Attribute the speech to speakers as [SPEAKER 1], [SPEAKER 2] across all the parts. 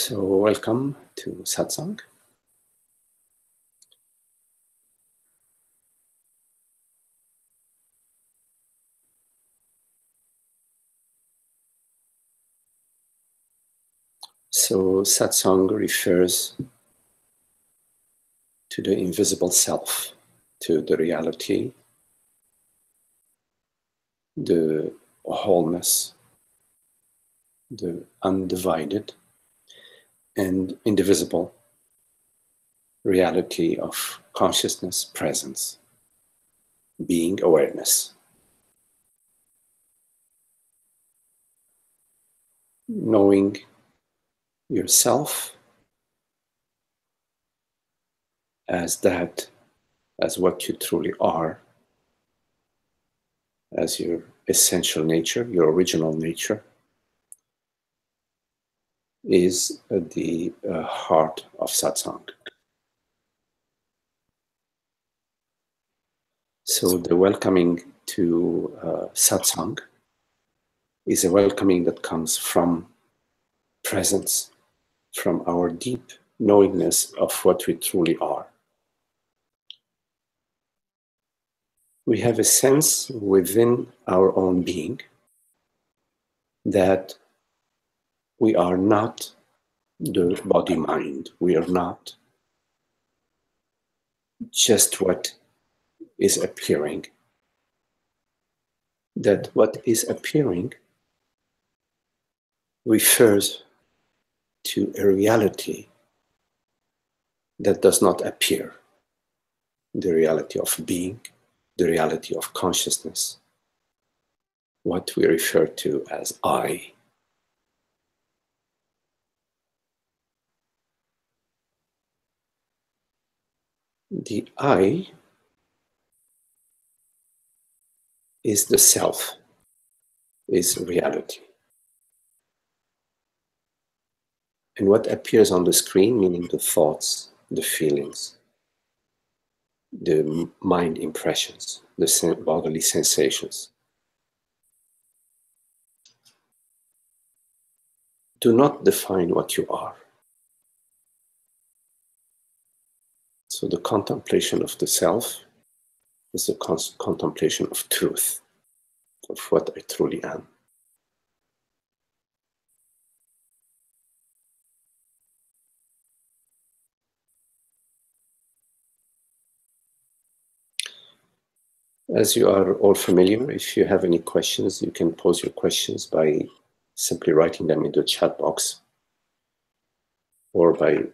[SPEAKER 1] So welcome to Satsang. So Satsang refers to the invisible self, to the reality, the wholeness, the undivided and indivisible reality of consciousness, presence, being, awareness. Knowing yourself as that, as what you truly are, as your essential nature, your original nature, is the heart of Satsang. So the welcoming to Satsang is a welcoming that comes from presence, from our deep knowingness of what we truly are. We have a sense within our own being that we are not the body-mind. We are not just what is appearing. That what is appearing refers to a reality that does not appear. The reality of being, the reality of consciousness, what we refer to as I. The I is the self, is reality. And what appears on the screen, meaning the thoughts, the feelings, the mind impressions, the bodily sensations, do not define what you are. So the contemplation of the self is the contemplation of truth, of what I truly am. As you are all familiar, if you have any questions, you can pose your questions by simply writing them in the chat box or by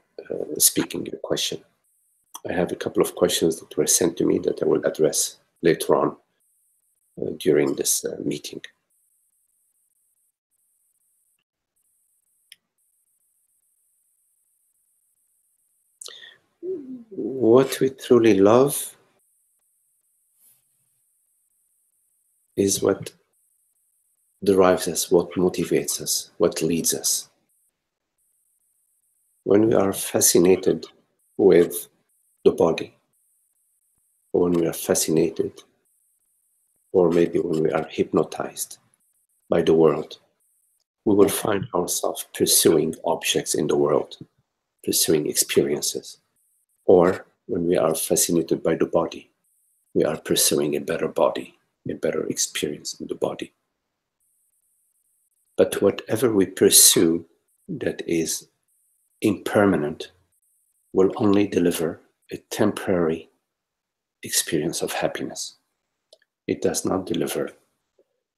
[SPEAKER 1] speaking your question. I have a couple of questions that were sent to me that I will address later on during this meeting. What we truly love is what drives us, what motivates us, what leads us. When we are fascinated with the body, or when we are fascinated, or maybe when we are hypnotized by the world, we will find ourselves pursuing objects in the world, pursuing experiences. Or when we are fascinated by the body, we are pursuing a better body, a better experience in the body. But whatever we pursue that is impermanent will only deliver a temporary experience of happiness. It does not deliver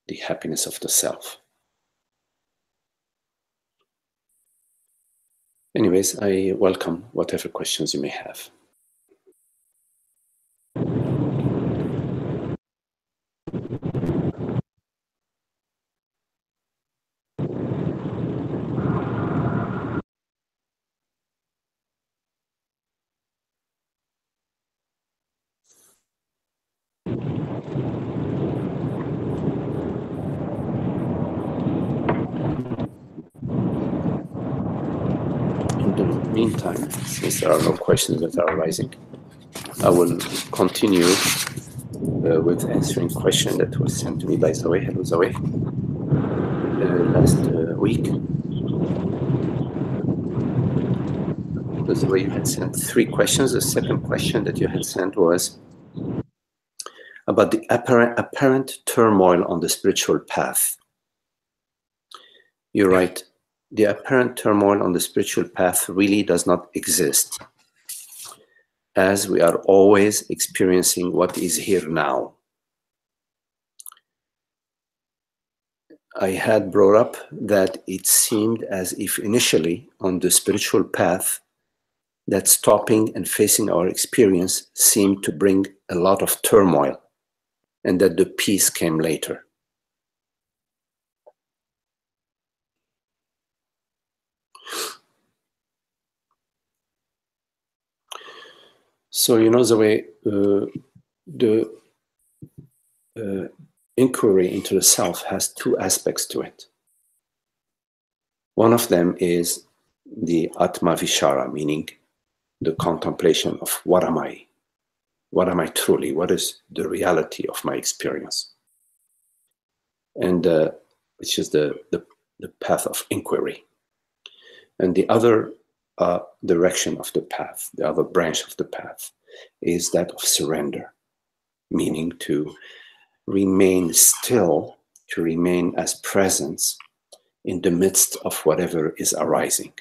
[SPEAKER 1] the happiness of the self. Anyways, I welcome whatever questions you may have. In the meantime, since there are no questions that are arising, I will continue with answering a question that was sent to me by Zoe. Hello, Zoe. Last week. That's the way you had sent 3 questions. The second question that you had sent was about the apparent turmoil on the spiritual path. You're right. The apparent turmoil on the spiritual path really does not exist, as we are always experiencing what is here now. I had brought up that it seemed as if initially on the spiritual path, that stopping and facing our experience seemed to bring a lot of turmoil, and that the peace came later. So, you know, the way the inquiry into the self has 2 aspects to it. One of them is the Atma Vishara, meaning the contemplation of what am I? What am I truly? What is the reality of my experience? And which is the path of inquiry. And the other direction of the path, the other branch of the path, is that of surrender, meaning to remain still, to remain as presence in the midst of whatever is arising.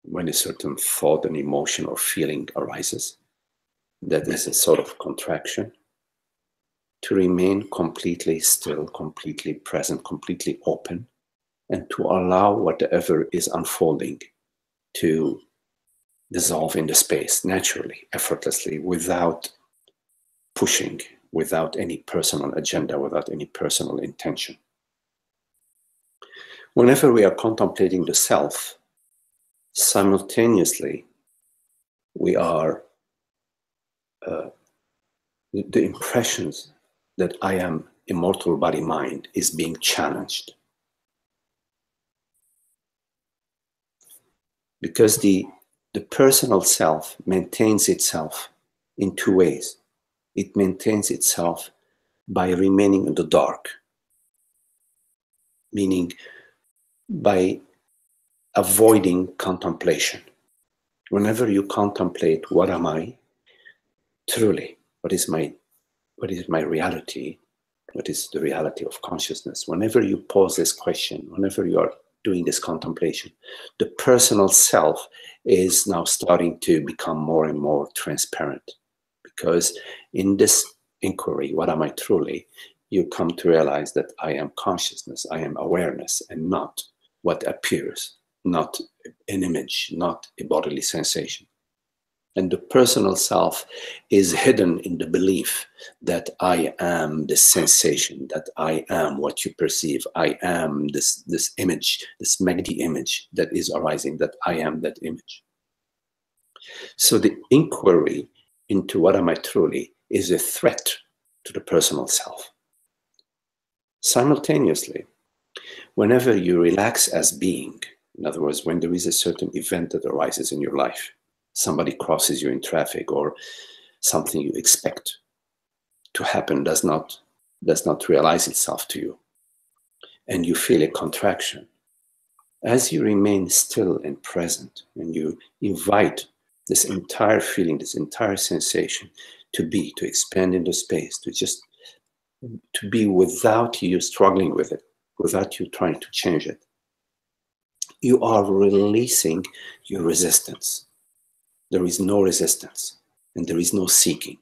[SPEAKER 1] When a certain thought, an emotion, or feeling arises, that is a sort of contraction, to remain completely still, completely present, completely open, and to allow whatever is unfolding to dissolve in the space naturally, effortlessly, without pushing, without any personal agenda, without any personal intention. Whenever we are contemplating the self, simultaneously we are the impressions that I am immortal body mind is being challenged, because the personal self maintains itself in 2 ways. It maintains itself by remaining in the dark, meaning by avoiding contemplation. Whenever you contemplate, what am I truly? What is my reality? What is the reality of consciousness? Whenever you pose this question, whenever you are doing this contemplation, the personal self is now starting to become more and more transparent, because in this inquiry, what am I truly, you come to realize that I am consciousness, I am awareness, and not what appears, not an image, not a bodily sensation. And the personal self is hidden in the belief that I am this sensation, that I am what you perceive, I am this image, this Magdi image that is arising, that I am that image. So the inquiry into what am I truly is a threat to the personal self. Simultaneously, whenever you relax as being, in other words, when there is a certain event that arises in your life, somebody crosses you in traffic, or something you expect to happen does not realize itself to you, and you feel a contraction, as you remain still and present, and you invite this entire feeling, this entire sensation to expand into space, to be without you struggling with it, without you trying to change it, you are releasing your resistance. There is no resistance, and there is no seeking.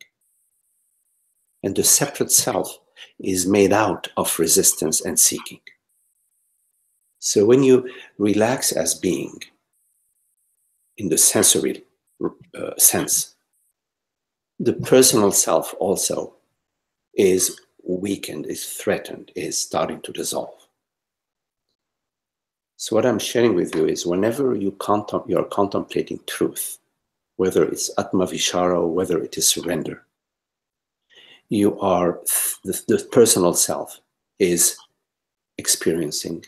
[SPEAKER 1] And the separate self is made out of resistance and seeking. So when you relax as being, in the sensory sense, the personal self also is weakened, is threatened, is starting to dissolve. So what I'm sharing with you is, whenever you are contemplating truth, whether it's Atma Vishara or whether it is surrender, you are, the personal self is experiencing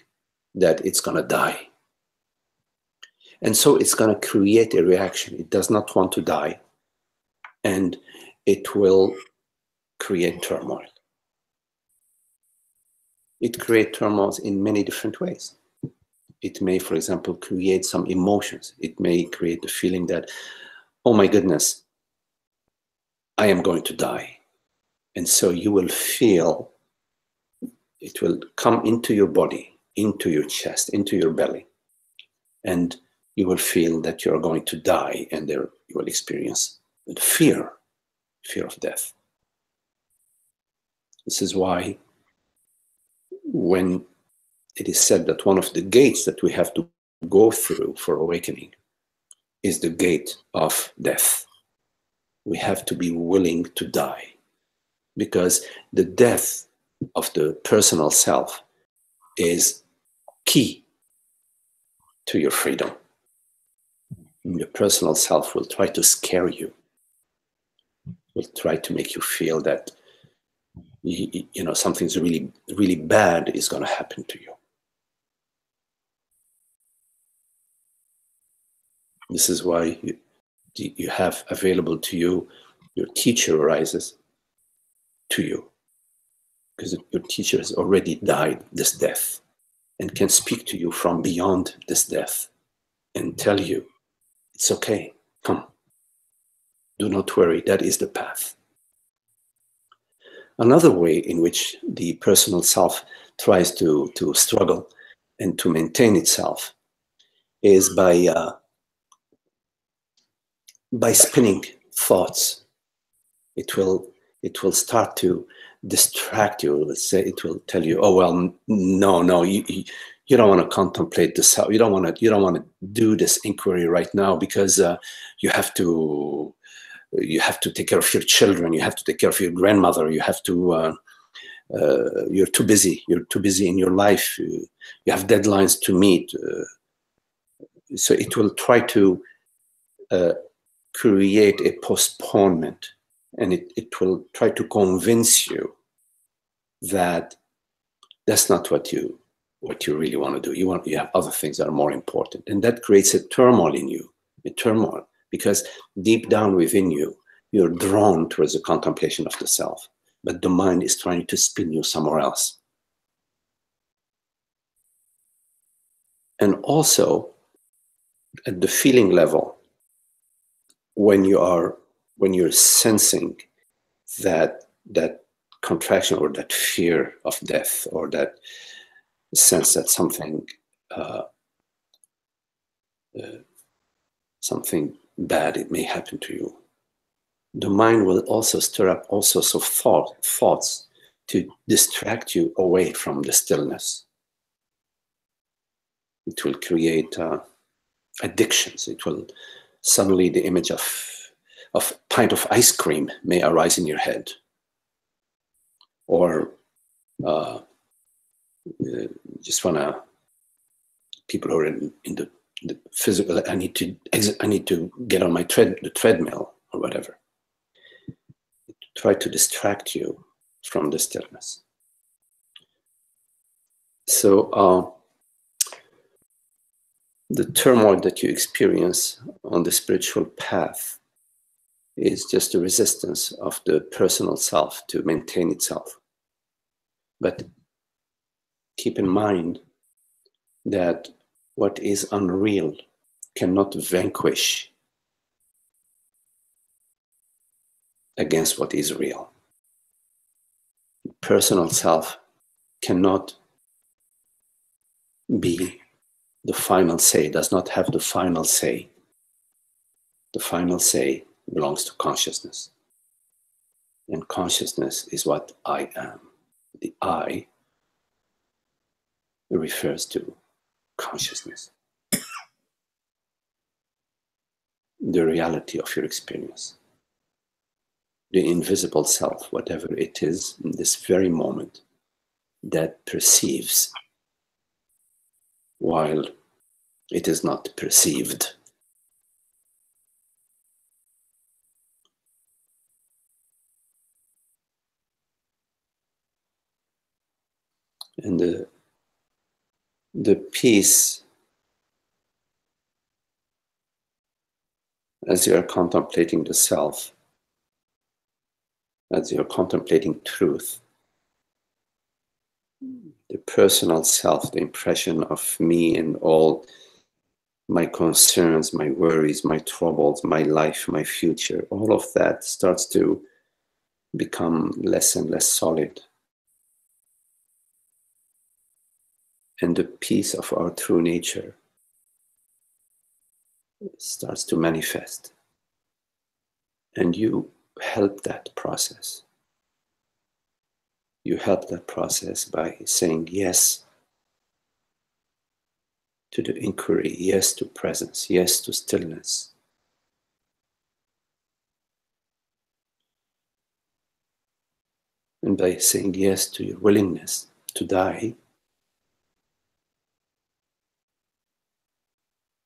[SPEAKER 1] that it's going to die. And so it's going to create a reaction. It does not want to die, and it will create turmoil. It creates turmoil in many different ways. It may, for example, create some emotions. It may create the feeling that, oh my goodness, I am going to die. And so you will feel, it will come into your body, into your chest, into your belly. And you will feel that you're going to die, and there you will experience the fear of death. This is why when it is said that one of the gates that we have to go through for awakening is the gate of death. We have to be willing to die, because the death of the personal self is key to your freedom. Your personal self will try to scare you, will try to make you feel that something's really, really bad is going to happen to you. This is why you have available to you, your teacher arises to you, because your teacher has already died this death and can speak to you from beyond this death and tell you, it's okay, come, do not worry, that is the path. Another way in which the personal self tries to struggle and to maintain itself is by spinning thoughts. It will start to distract you. Let's say it will tell you, "Oh well, no, you don't want to contemplate this. You don't want to do this inquiry right now because you have to take care of your children. You have to take care of your grandmother. You have to. You're too busy. You're too busy in your life. You have deadlines to meet." So it will try to create a postponement, and it will try to convince you that that's not what you really want to do. You have other things that are more important, and that creates a turmoil in you, because deep down within you, you're drawn towards the contemplation of the self, but the mind is trying to spin you somewhere else. And also, at the feeling level, when you're sensing that contraction or that fear of death, or that sense that something bad it may happen to you, the mind will also stir up all sorts of thoughts to distract you away from the stillness. It will create addictions. It will suddenly, the image of a pint of ice cream may arise in your head, or just people who are in the physical, I need to get on the treadmill or whatever. Try to distract you from the stillness. So the turmoil that you experience on the spiritual path is just a resistance of the personal self to maintain itself. But keep in mind that what is unreal cannot vanquish against what is real. Personal self cannot be the final say, does not have the final say. The final say belongs to consciousness. And consciousness is what I am. The I refers to consciousness, the reality of your experience, the invisible self, whatever it is in this very moment, that perceives while it is not perceived. And the peace, as you are contemplating the self, as you're contemplating truth, the personal self, the impression of me and all my concerns, my worries, my troubles, my life, my future, all of that starts to become less and less solid. And the peace of our true nature starts to manifest. And you help that process. You help that process by saying yes to the inquiry, yes to presence, yes to stillness. And by saying yes to your willingness to die,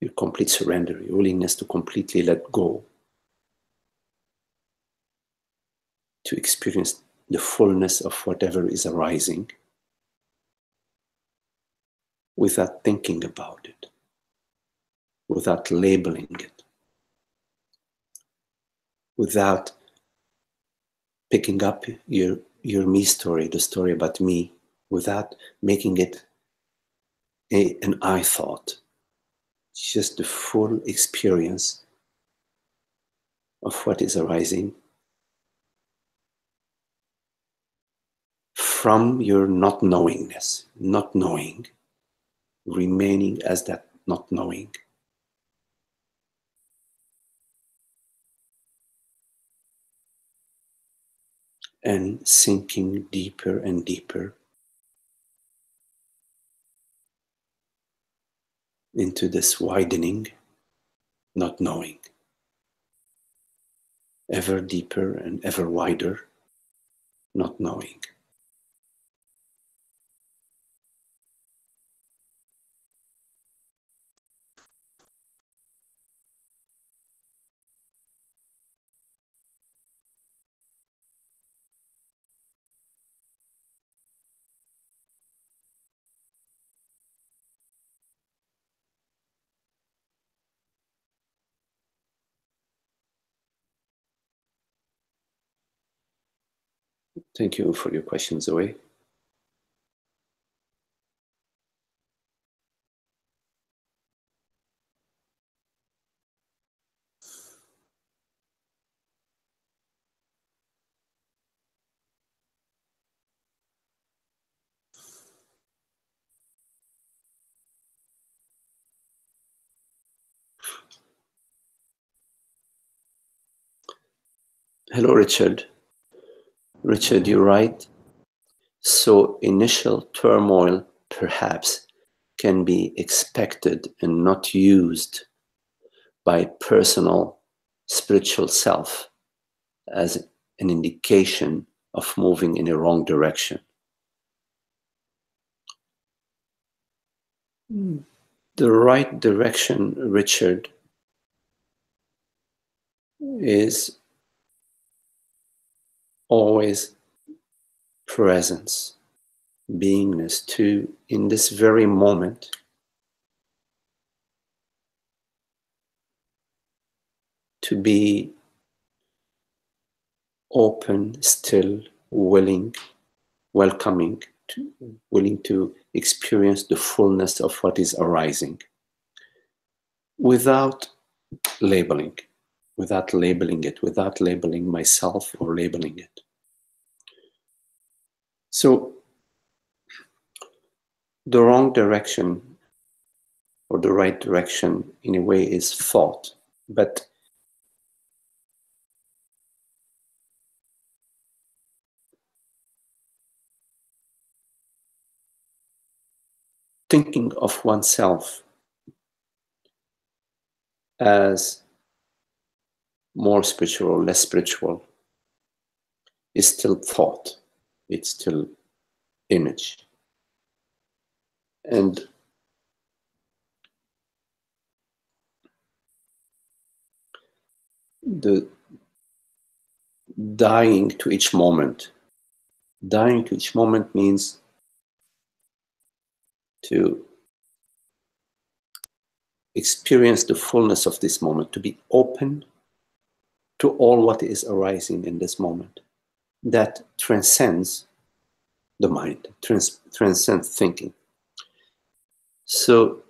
[SPEAKER 1] your complete surrender, your willingness to completely let go, to experience the fullness of whatever is arising without thinking about it, without labeling it, without picking up your me story, the story about me, without making it an I thought. It's just the full experience of what is arising from your not knowingness, not knowing, remaining as that not knowing. And sinking deeper and deeper into this widening, not knowing. Ever deeper and ever wider, not knowing. Thank you for your questions, Zoe. Hello, Richard. Richard, you're right. So initial turmoil perhaps can be expected and not used by personal spiritual self as an indication of moving in a wrong direction. The right direction, Richard, is always presence, beingness, to, in this very moment, to be open, still, willing, welcoming, willing to experience the fullness of what is arising without labeling it, without labeling myself or labeling it. So the wrong direction or the right direction in a way is thought, but thinking of oneself as more spiritual or less spiritual is still thought. It's still image. And the dying to each moment means to experience the fullness of this moment, to be open to all what is arising in this moment. That transcends the mind, transcend thinking. So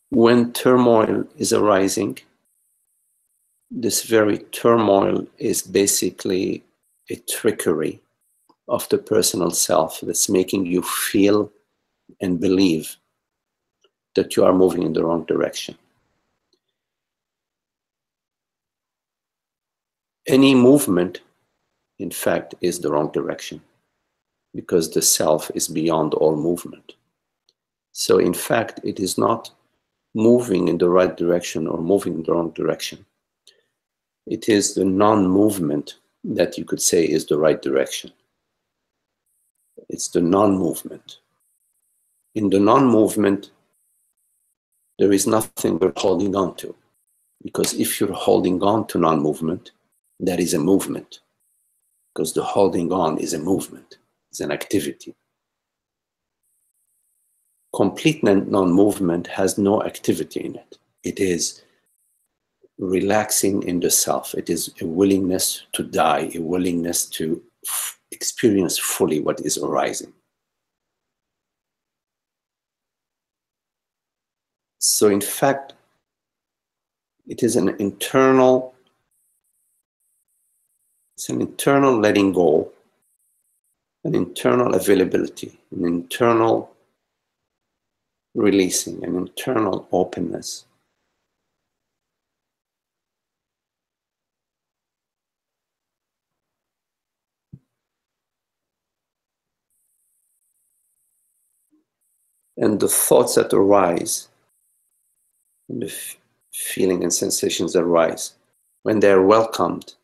[SPEAKER 1] when turmoil is arising, this very turmoil is basically a trickery of the personal self that's making you feel and believe that you are moving in the wrong direction. Any movement, in fact, is the wrong direction because the self is beyond all movement. So in fact, it is not moving in the right direction or moving in the wrong direction. It is the non-movement that you could say is the right direction. It's the non-movement. In the non-movement, there is nothing we're holding on to. Because if you're holding on to non-movement, that is a movement. Because the holding on is a movement, it's an activity. Complete non-movement has no activity in it. It is relaxing in the self. It is a willingness to die, a willingness to experience fully what is arising. So in fact, it is an internal letting go, an internal availability, an internal releasing, an internal openness. And the thoughts that arise, and the feeling and sensations that arise, when they are welcomed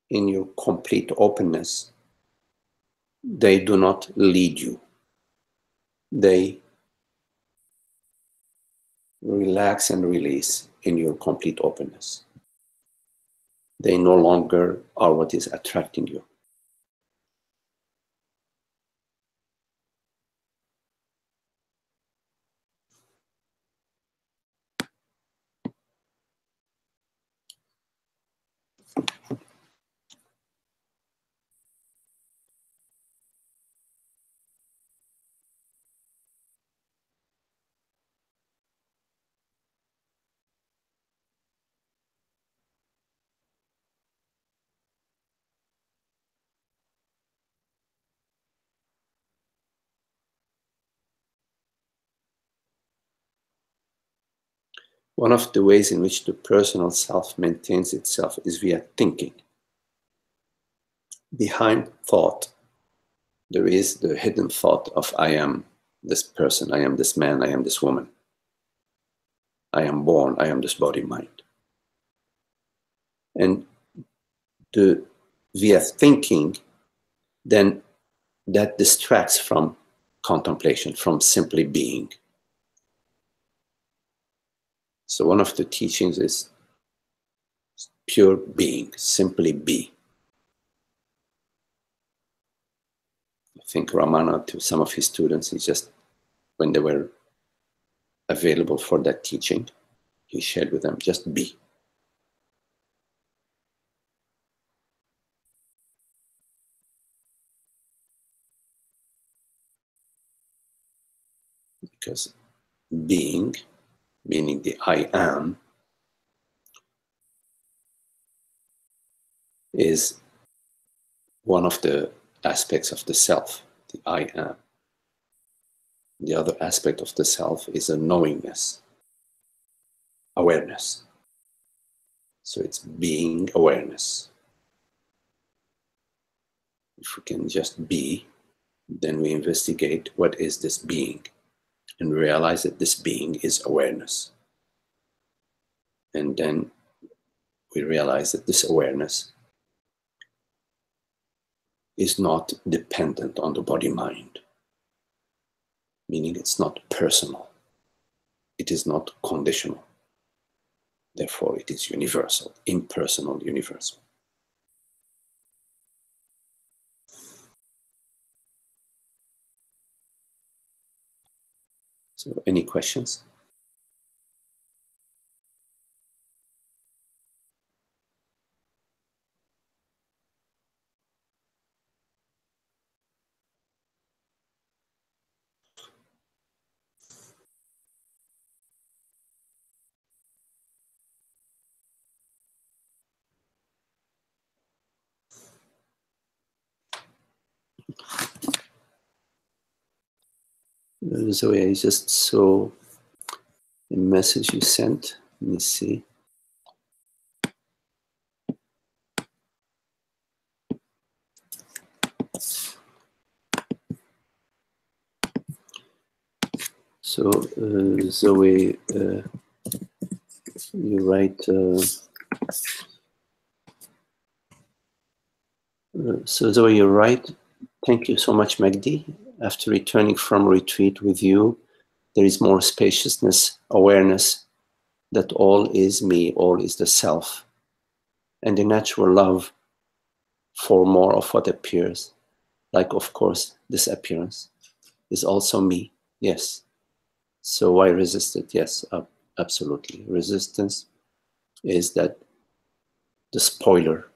[SPEAKER 1] in your complete openness, they do not lead you. They relax and release in your complete openness. They no longer are what is attracting you. One of the ways in which the personal self maintains itself is via thinking. Behind thought, there is the hidden thought of I am this person, I am this man, I am this woman. I am born, I am this body, mind. And via thinking, then that distracts from contemplation, from simply being. So one of the teachings is pure being, simply be. I think Ramana, to some of his students, he just, when they were available for that teaching, he shared with them, just be. Because being, meaning the I am, is one of the aspects of the self, the I am. The other aspect of the self is a knowingness, awareness. So it's being awareness. If we can just be, then we investigate what is this being and realize that this being is awareness. And then we realize that this awareness is not dependent on the body-mind, meaning it's not personal. It is not conditional. Therefore, it is universal, impersonal, universal. So, any questions? Zoe, I just saw a message you sent. Let me see. So, Zoe, you write. So, Zoe, you write. Thank you so much, Magdi. After returning from retreat with you, there is more spaciousness, awareness that all is me, all is the self, and a natural love for more of what appears, like, of course, this appearance is also me. Yes. So why resist it? Yes, absolutely. Resistance is that the spoiler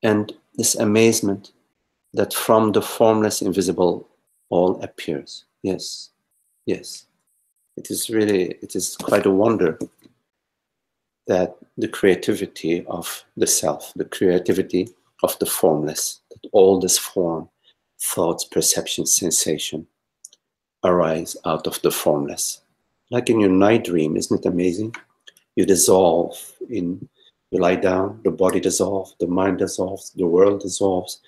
[SPEAKER 1] and this amazement that from the formless, invisible, all appears. Yes, yes. It is quite a wonder that the creativity of the self, the creativity of the formless, that all this form, thoughts, perception, sensation, arise out of the formless. Like in your night dream, isn't it amazing? You dissolve in, you lie down, the body dissolves, the mind dissolves, the world dissolves,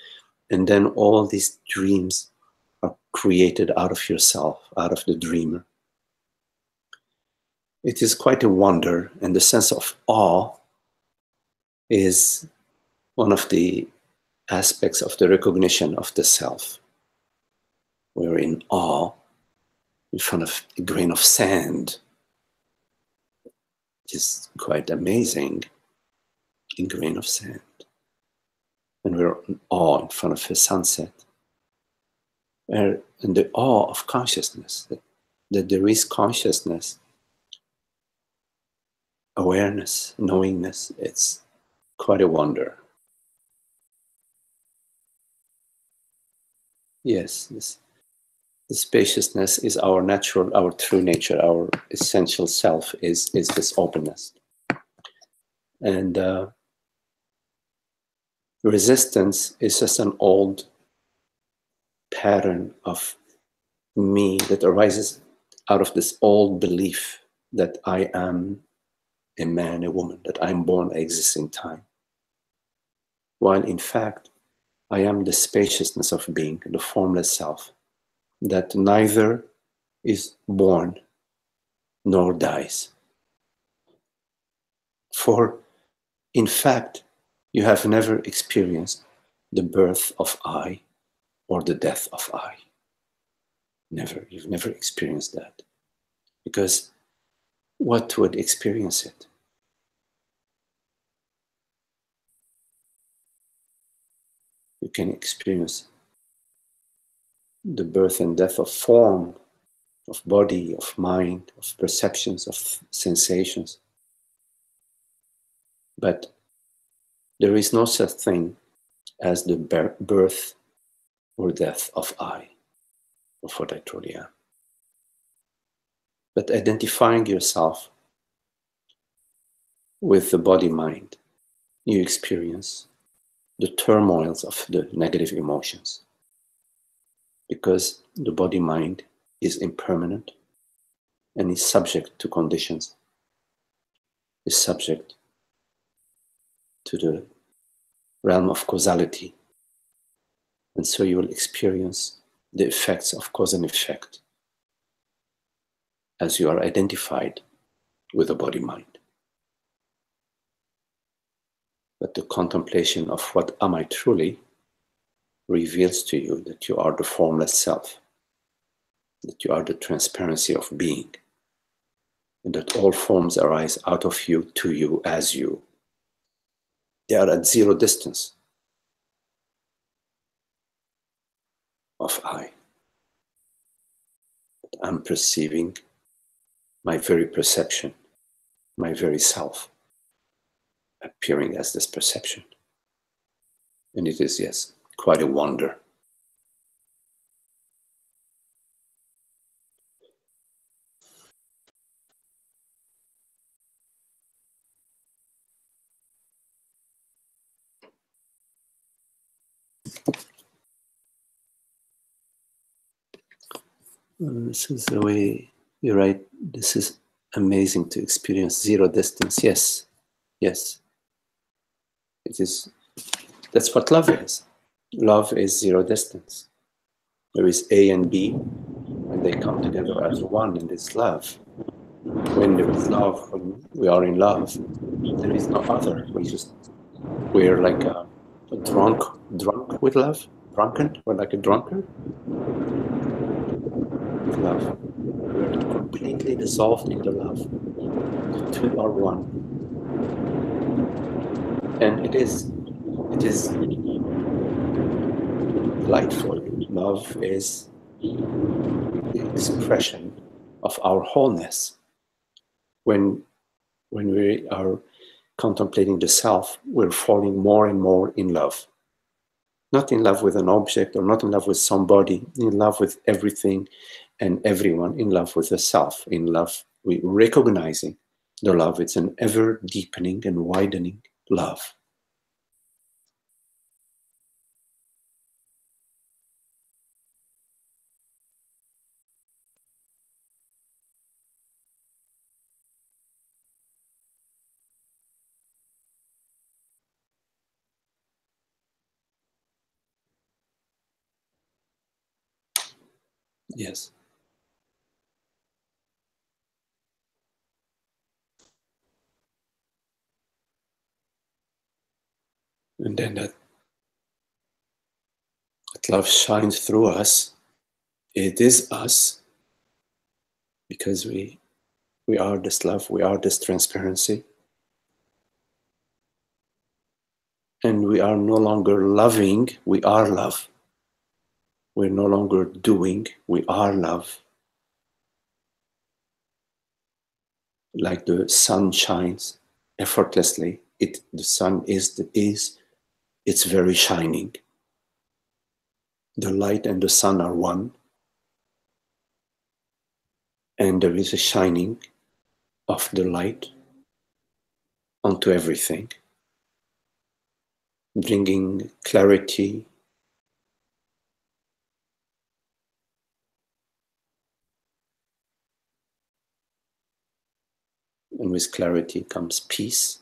[SPEAKER 1] and then all these dreams are created out of yourself, out of the dreamer. It is quite a wonder, and the sense of awe is one of the aspects of the recognition of the self. We're in awe in front of a grain of sand. It is quite amazing, a grain of sand. And we're in awe in front of a sunset. And the awe of consciousness, that there is consciousness, awareness, knowingness. It's quite a wonder. Yes, the spaciousness is our natural, our true nature, our essential self is this openness. And resistance is just an old pattern of me that arises out of this old belief that I am a man, a woman, that I'm born, I exist in time. While in fact, I am the spaciousness of being, the formless self, that neither is born nor dies. For in fact, you have never experienced the birth of I or the death of I. Never. You've never experienced that. Because what would experience it? You can experience the birth and death of form, of body, of mind, of perceptions, of sensations. But there is no such thing as the birth or death of I, of what I truly am. But identifying yourself with the body-mind, you experience the turmoils of the negative emotions. Because the body-mind is impermanent and is subject to conditions, is subject to the realm of causality. And so you will experience the effects of cause and effect as you are identified with the body-mind. But the contemplation of what am I truly reveals to you that you are the formless self, that you are the transparency of being, and that all forms arise out of you, to you, as you. They are at zero distance of I. But I'm perceiving my very perception, my very self, appearing as this perception. And it is, yes, quite a wonder. This is the way you write. This is amazing to experience zero distance. Yes, yes. It is. That's what love is. Love is zero distance. There is A and B, and they come together as one in this love. When there is love, when we are in love, there is no other. We're like a drunk with love, drunken. We're like a drunkard with love. We're completely dissolved in the love. The two are one, and it is delightful. Love is the expression of our wholeness. When we are contemplating the self, we're falling more and more in love. Not in love with an object or not in love with somebody, in love with everything and everyone, in love with the self, in love, we recognizing the love. It's an ever deepening and widening love. Yes. And then that love shines through us. It is us, because we are this love, we are this transparency. And we are no longer loving, we are love. We're no longer doing, we are love. Like the sun shines effortlessly, the sun is it's very shining. The light and the sun are one, and there is a shining of the light onto everything, bringing clarity, and with clarity comes peace.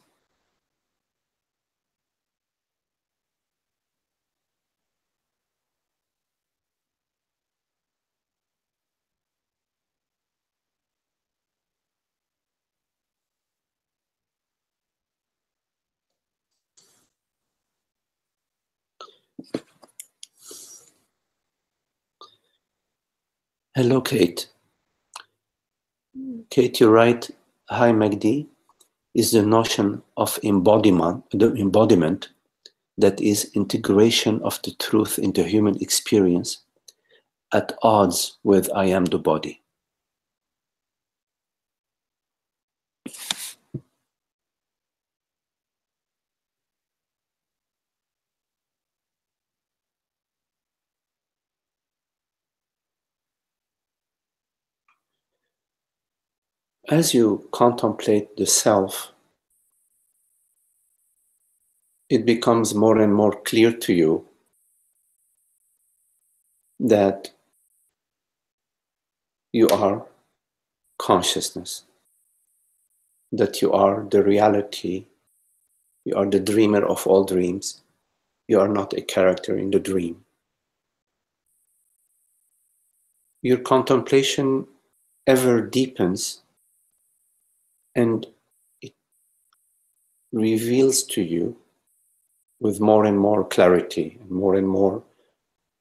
[SPEAKER 1] Hello, Kate. Kate, you write, hi, Magdi, is the notion of embodiment, the embodiment that is integration of the truth into human experience at odds with I am the body. As you contemplate the self, it becomes more and more clear to you that you are consciousness, that you are the reality, you are the dreamer of all dreams, you are not a character in the dream. Your contemplation ever deepens, and it reveals to you with more and more clarity and more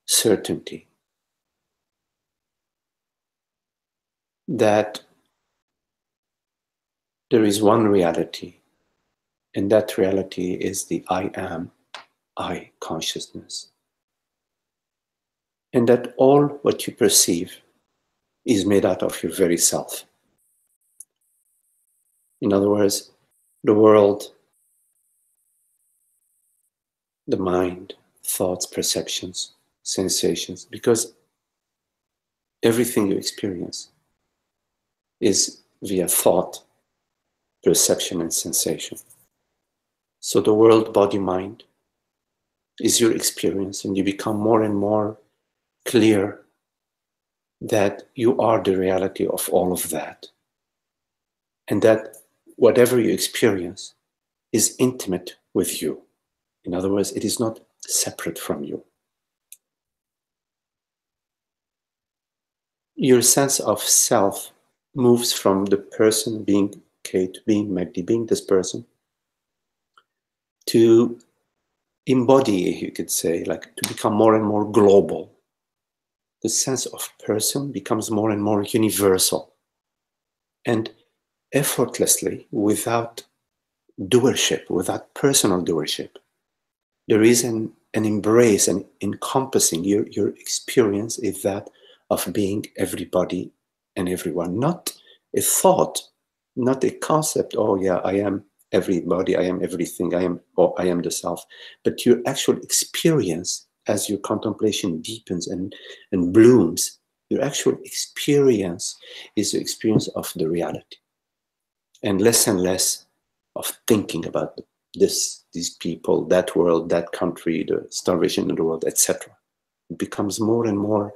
[SPEAKER 1] certainty that there is one reality, and that reality is the I am, I consciousness. And that all what you perceive is made out of your very self. In other words, the world, the mind, thoughts, perceptions, sensations, because everything you experience is via thought, perception, and sensation. So the world, body, mind is your experience, and you become more and more clear that you are the reality of all of that, and that whatever you experience is intimate with you. In other words, it is not separate from you. Your sense of self moves from the person being Kate, being Magdi, being this person, to embody, you could say, like to become more and more global. The sense of person becomes more and more universal. And effortlessly, without doership, without personal doership, there is an embrace, an encompassing. Your experience is that of being everybody and everyone, not a thought, not a concept, oh yeah, I am everybody, I am everything, I am the self, but your actual experience as your contemplation deepens and blooms, your actual experience is the experience of the reality, and less of thinking about these people, that world, that country, the starvation in the world, etc. It becomes more and more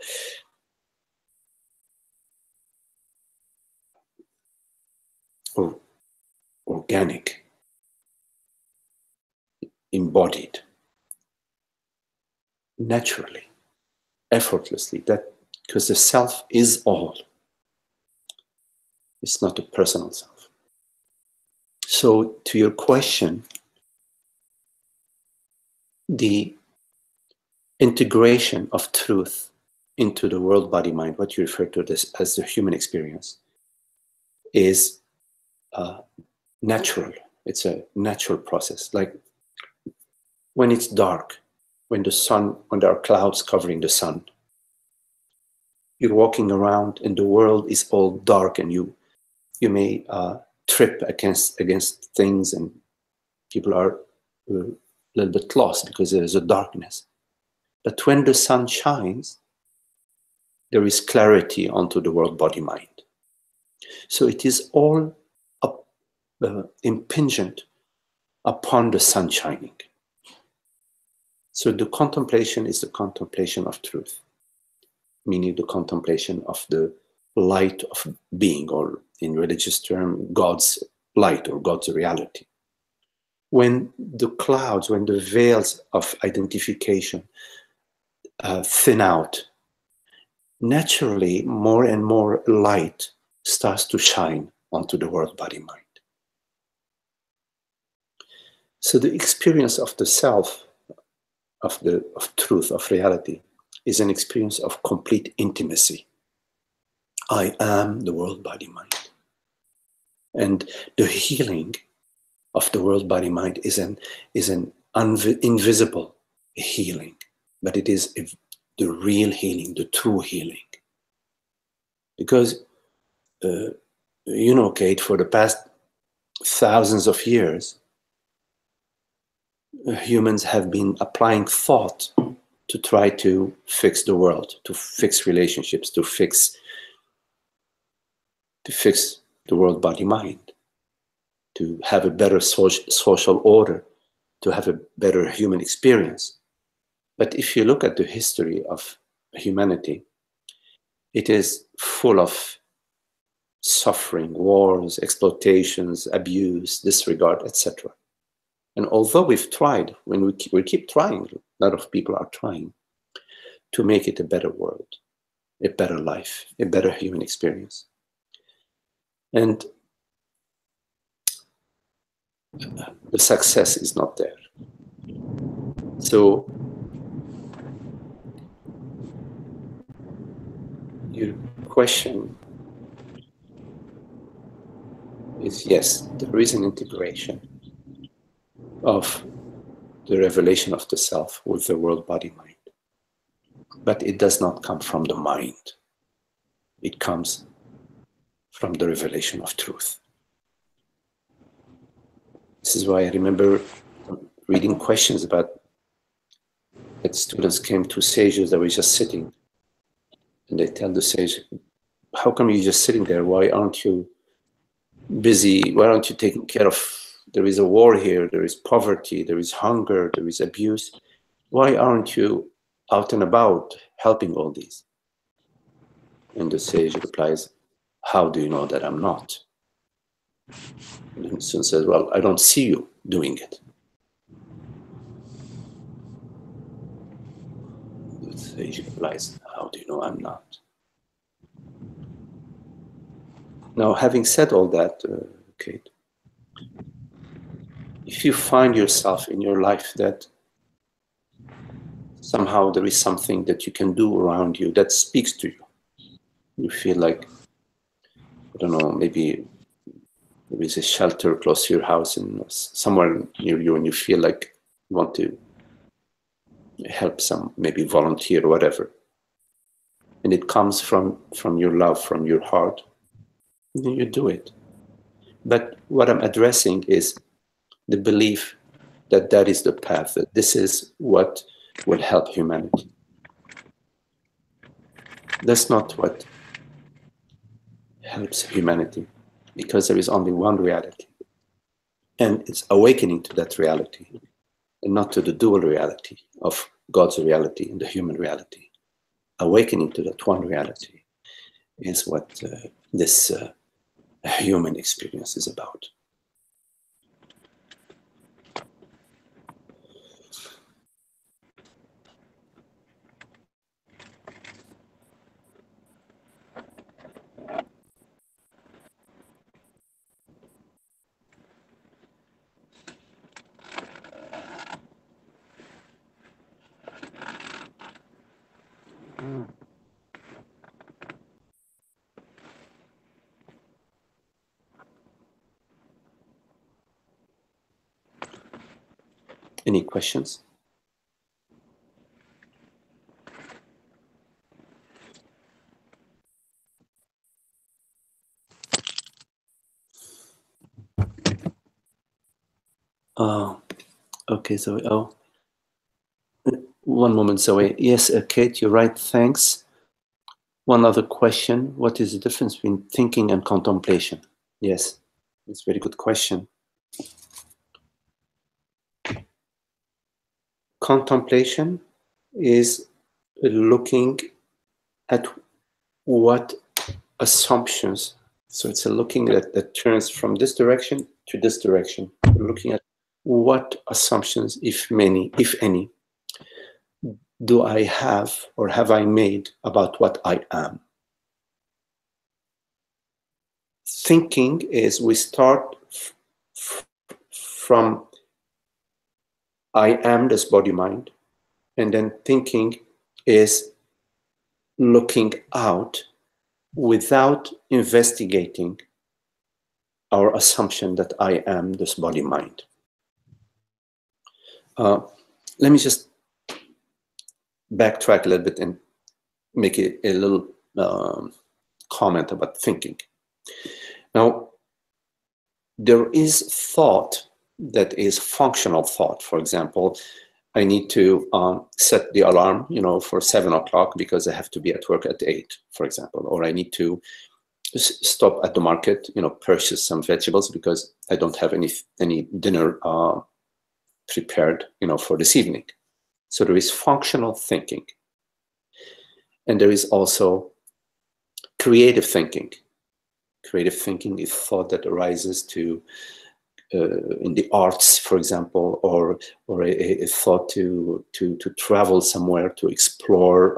[SPEAKER 1] organic, embodied, naturally, effortlessly, that because the self is all. It's not a personal self. So to your question, the integration of truth into the world, body, mind, what you refer to this as the human experience, is natural. It's a natural process. Like when it's dark, when there are clouds covering the sun, you're walking around and the world is all dark, and you may trip against things, and people are a little bit lost because there is a darkness. But when the sun shines, there is clarity onto the world, body, mind. So it is all impingent upon the sun shining. So the contemplation is the contemplation of truth, meaning the contemplation of the light of being, or in religious term, God's light or God's reality. When the clouds, when the veils of identification thin out, naturally more and more light starts to shine onto the world, body, mind. So the experience of the self, of truth, of reality, is an experience of complete intimacy. I am the world, body, mind. And the healing of the world, body, mind is an invisible healing, but it is the real healing, the true healing. Because, Kate, for the past thousands of years, humans have been applying thought to try to fix the world, to fix relationships, to fix the world, body, mind, to have a better social order, to have a better human experience. But if you look at the history of humanity, it is full of suffering, wars, exploitations, abuse, disregard, etc. And although we've tried, when we keep trying, a lot of people are trying to make it a better world, a better life, a better human experience. And the success is not there. So your question is, yes, there is an integration of the revelation of the self with the world, body, mind. But it does not come from the mind. It comes from the revelation of truth. This is why I remember reading questions about that students came to sages that were just sitting, and they tell the sage, how come you're just sitting there? Why aren't you busy? Why aren't you taking care of, there is a war here, there is poverty, there is hunger, there is abuse. Why aren't you out and about helping all these? And the sage replies, how do you know that I'm not? And the student says, well, I don't see you doing it. The sage replies, how do you know I'm not? Now, having said all that, Kate, if you find yourself in your life that somehow there is something that you can do around you that speaks to you, you feel like, I don't know, maybe there is a shelter close to your house and somewhere near you, and you feel like you want to help some, maybe volunteer or whatever, and it comes from your love, from your heart, then you do it. But what I'm addressing is the belief that that is the path, that this is what will help humanity. That's not what helps humanity, because there is only one reality. And it's awakening to that reality, and not to the dual reality of God's reality and the human reality. Awakening to that one reality is what this human experience is about. Any questions? Okay, Zoe. Oh, one moment, Zoe. Yes, Kate, you're right. Thanks. One other question. What is the difference between thinking and contemplation? Yes, it's a very good question. Contemplation is looking at what assumptions, so it's a looking at that turns from this direction to this direction, looking at what assumptions, if any, do I have or have I made about what I am. Thinking is we start from I am this body mind, and then thinking is looking out without investigating our assumption that I am this body mind. Let me just backtrack a little bit and make a little comment about thinking. Now, there is thought that is functional thought. For example, I need to set the alarm, for 7 o'clock because I have to be at work at 8, for example, or I need to stop at the market, purchase some vegetables because I don't have any dinner prepared, for this evening. So there is functional thinking, and there is also creative thinking. Creative thinking is thought that arises in the arts, for example, or a thought to travel somewhere, to explore,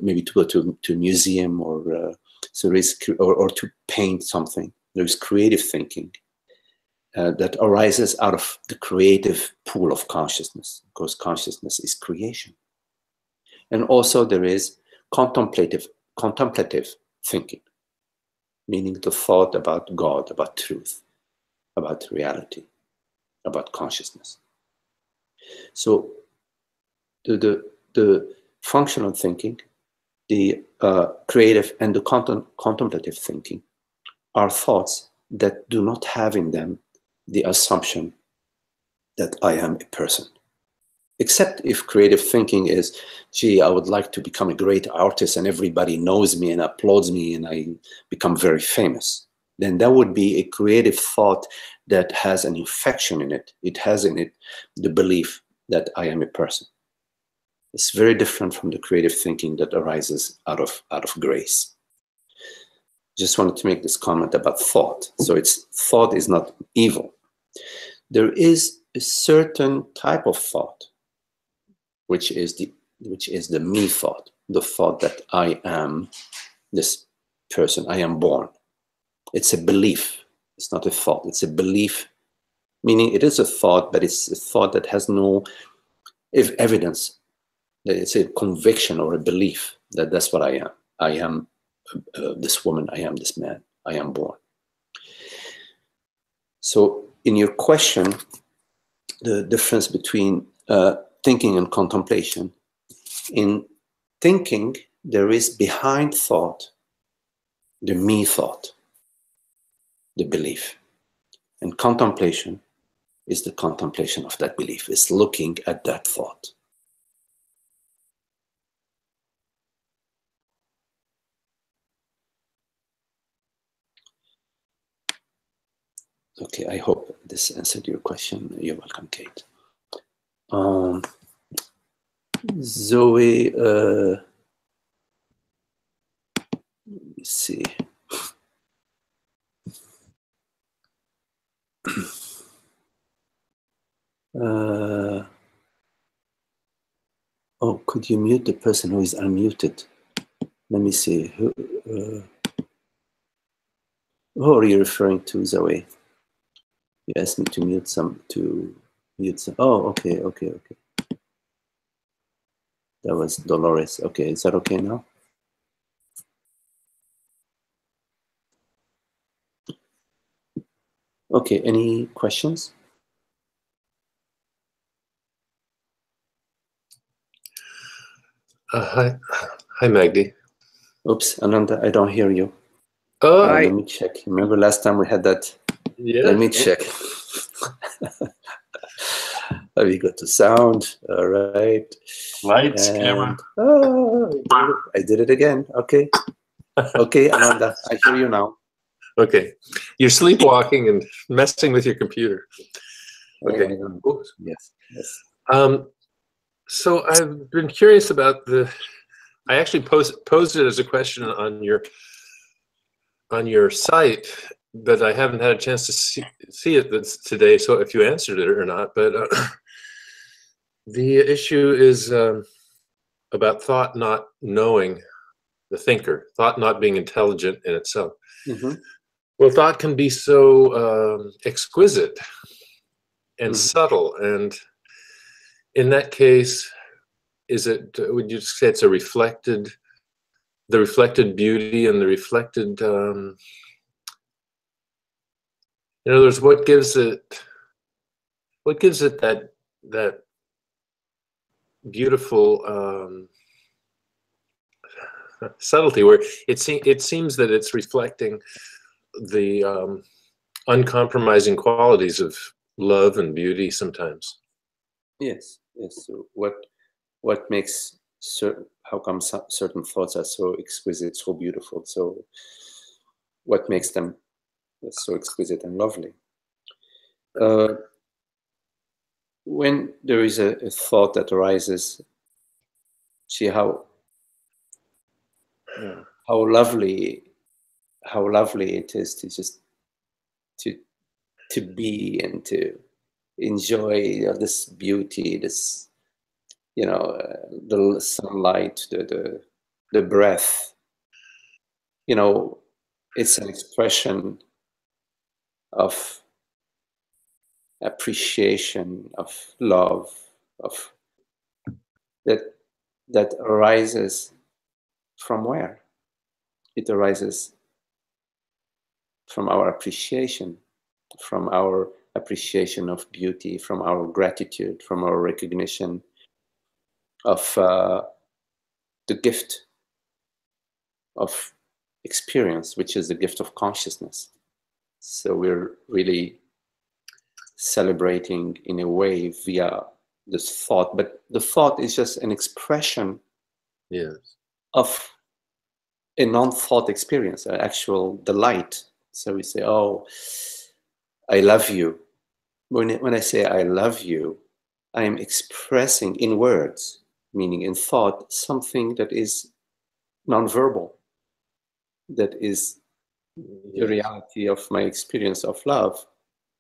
[SPEAKER 1] maybe to go to a museum, or to paint something. There's creative thinking that arises out of the creative pool of consciousness, because consciousness is creation. And also there is contemplative thinking, meaning the thought about God, about truth, about reality, about consciousness. So the functional thinking the creative and the contemplative thinking are thoughts that do not have in them the assumption that I am a person. Except if creative thinking is, gee, I would like to become a great artist and everybody knows me and applauds me and I become very famous. Then that would be a creative thought that has an infection in it. It has in it the belief that I am a person. It's very different from the creative thinking that arises out of grace. Just wanted to make this comment about thought. So thought is not evil. There is a certain type of thought, which is the me thought, the thought that I am this person, I am born. It's a belief. It's not a thought. It's a belief, meaning it is a thought, but it's a thought that has no evidence. It's a conviction or a belief that that's what I am. I am this woman. I am this man. I am born. So in your question, the difference between thinking and contemplation. In thinking, there is behind thought the me thought, the belief. And contemplation is the contemplation of that belief. It's looking at that thought. Okay, I hope this answered your question. You're welcome, Kate. Zoe, let me see. Oh, could you mute the person who is unmuted? Let me see. Who are you referring to, Zoe? You asked me to mute some. Oh, okay. That was Dolores. Okay, is that okay now? Okay, any questions?
[SPEAKER 2] Hi, Magdi.
[SPEAKER 1] Oops, Ananda, I don't hear you.
[SPEAKER 2] Oh,
[SPEAKER 1] let me check. Remember last time we had that?
[SPEAKER 2] Yeah.
[SPEAKER 1] Let me check. Let me go to sound. All right.
[SPEAKER 2] Lights, camera.
[SPEAKER 1] I did it again. Okay. Okay, Ananda, I hear you now.
[SPEAKER 2] Okay. You're sleepwalking and messing with your computer. Okay.
[SPEAKER 1] Yes.
[SPEAKER 2] So I've been curious about I actually posed it as a question on your site, but I haven't had a chance to see it today. So if you answered it or not, but the issue is about thought not knowing the thinker, thought not being intelligent in itself.
[SPEAKER 1] Mm-hmm.
[SPEAKER 2] Well, thought can be so exquisite and subtle, and in that case, would you say it's the reflected beauty and the reflected, in other words, what gives it that beautiful subtlety, where it seems that it's reflecting the uncompromising qualities of love and beauty sometimes.
[SPEAKER 1] Yes. So what makes how come certain thoughts are so exquisite, so beautiful? So what makes them so exquisite and lovely? When there is a thought that arises, see how lovely it is to just to be and to enjoy this beauty, this the sunlight, the breath. It's an expression of appreciation, of love, of that arises from where? It arises from our appreciation, of beauty, from our gratitude, from our recognition of the gift of experience, which is the gift of consciousness. So we're really celebrating in a way via this thought, but the thought is just an expression of a non-thought experience, an actual delight. So we say, oh, I love you. When I say I love you, I am expressing in words, meaning in thought, something that is non-verbal, that is the reality of my experience of love.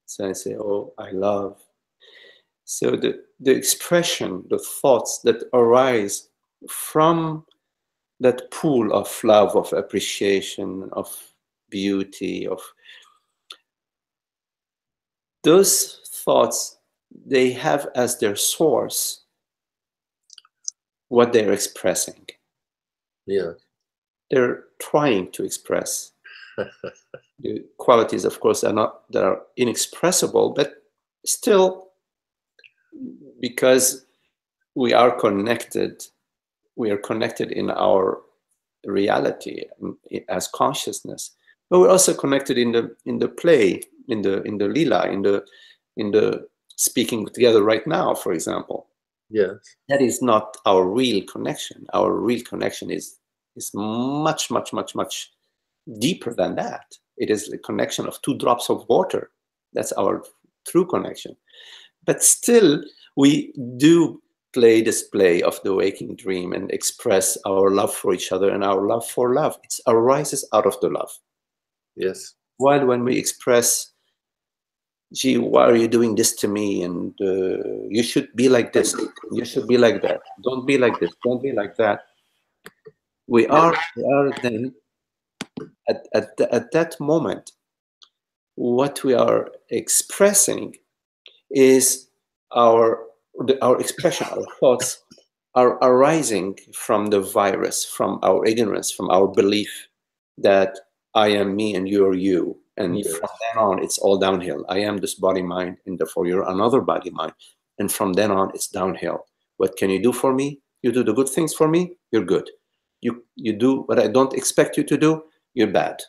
[SPEAKER 1] So I say, oh, I love. So the expression, the thoughts that arise from that pool of love, of appreciation, of beauty, of those thoughts, they have as their source what they're expressing.
[SPEAKER 2] Yeah.
[SPEAKER 1] They're trying to express. The qualities, of course, that are inexpressible, but still, because we are connected in our reality as consciousness, but we're also connected in the play, in the lila, in the speaking together right now, for example.
[SPEAKER 2] Yes.
[SPEAKER 1] That is not our real connection. Our real connection is much, much, much, much deeper than that. It is the connection of 2 drops of water. That's our true connection. But still, we do play this play of the waking dream and express our love for each other and our love for love. It arises out of the love.
[SPEAKER 2] Yes.
[SPEAKER 1] While when we express, gee, why are you doing this to me? And you should be like this. You should be like that. Don't be like this. Don't be like that. We are then, at that moment, what we are expressing is our expression, our thoughts are arising from the virus, from our ignorance, from our belief that I am me and you are you. And from then on, it's all downhill. I am this body mind, and therefore you're another body mind. And from then on, it's downhill. What can you do for me? You do the good things for me, you're good. You do what I don't expect you to do, you're bad.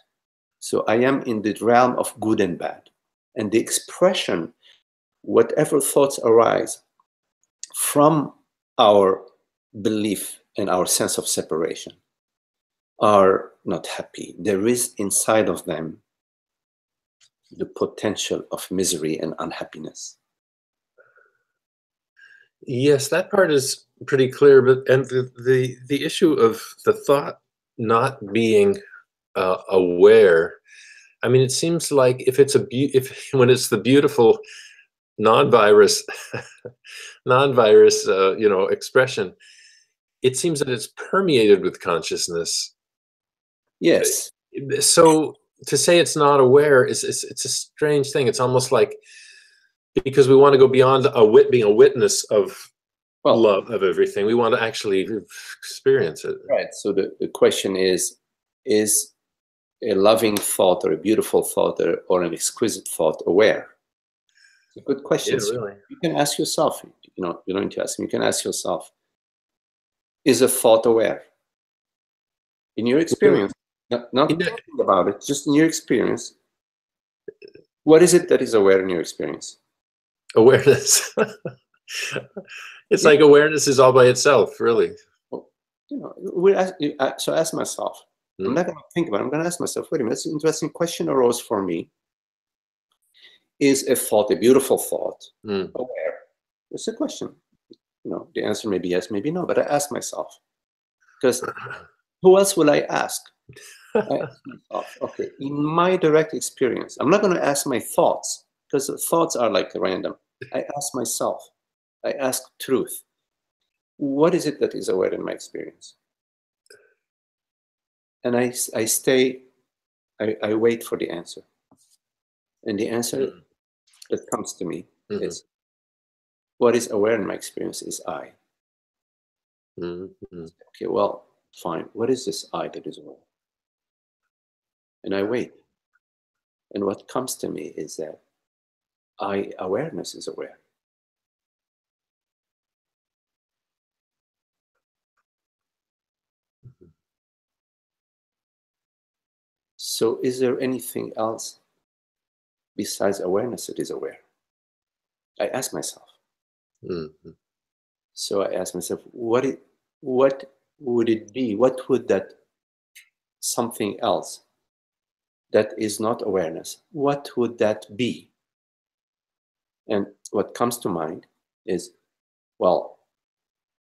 [SPEAKER 1] So I am in the realm of good and bad. And the expression, whatever thoughts arise from our belief and our sense of separation, are not happy. There is inside of them the potential of misery and unhappiness.
[SPEAKER 2] Yes, that part is pretty clear. But the issue of the thought not being aware, I mean, it seems like if it's when it's the beautiful non-virus expression, it seems that it's permeated with consciousness.
[SPEAKER 1] Yes.
[SPEAKER 2] So to say it's not aware it's a strange thing. It's almost like, because we want to go beyond being a witness of love of everything, we want to actually experience it.
[SPEAKER 1] Right. So the question is a loving thought or a beautiful thought or an exquisite thought aware? It's a good question.
[SPEAKER 2] Yeah, really.
[SPEAKER 1] You can ask yourself, you don't need to ask me, you can ask yourself, is a thought aware? In your experience, not thinking about it, just in your experience, what is it that is aware in your experience?
[SPEAKER 2] Awareness. It's like awareness is all by itself, really.
[SPEAKER 1] Well, so ask myself. I'm not going to think about it. I'm going to ask myself, wait a minute, that's an interesting question arose for me. Is a thought, a beautiful thought, aware? It's a question. The answer may be yes, maybe no, but I ask myself. Because who else will I ask? I ask myself, okay, in my direct experience, I'm not going to ask my thoughts, because the thoughts are like random. I ask myself, I ask truth. What is it that is aware in my experience? And I wait for the answer. And the answer that comes to me is, what is aware in my experience is I. Okay, well, fine. What is this I that is aware? And I wait. And what comes to me is that awareness is aware. So is there anything else besides awareness that is aware? I ask myself.
[SPEAKER 2] Mm-hmm.
[SPEAKER 1] So I ask myself, what would it be? What would that something else that is not awareness, what would that be? And what comes to mind is, well,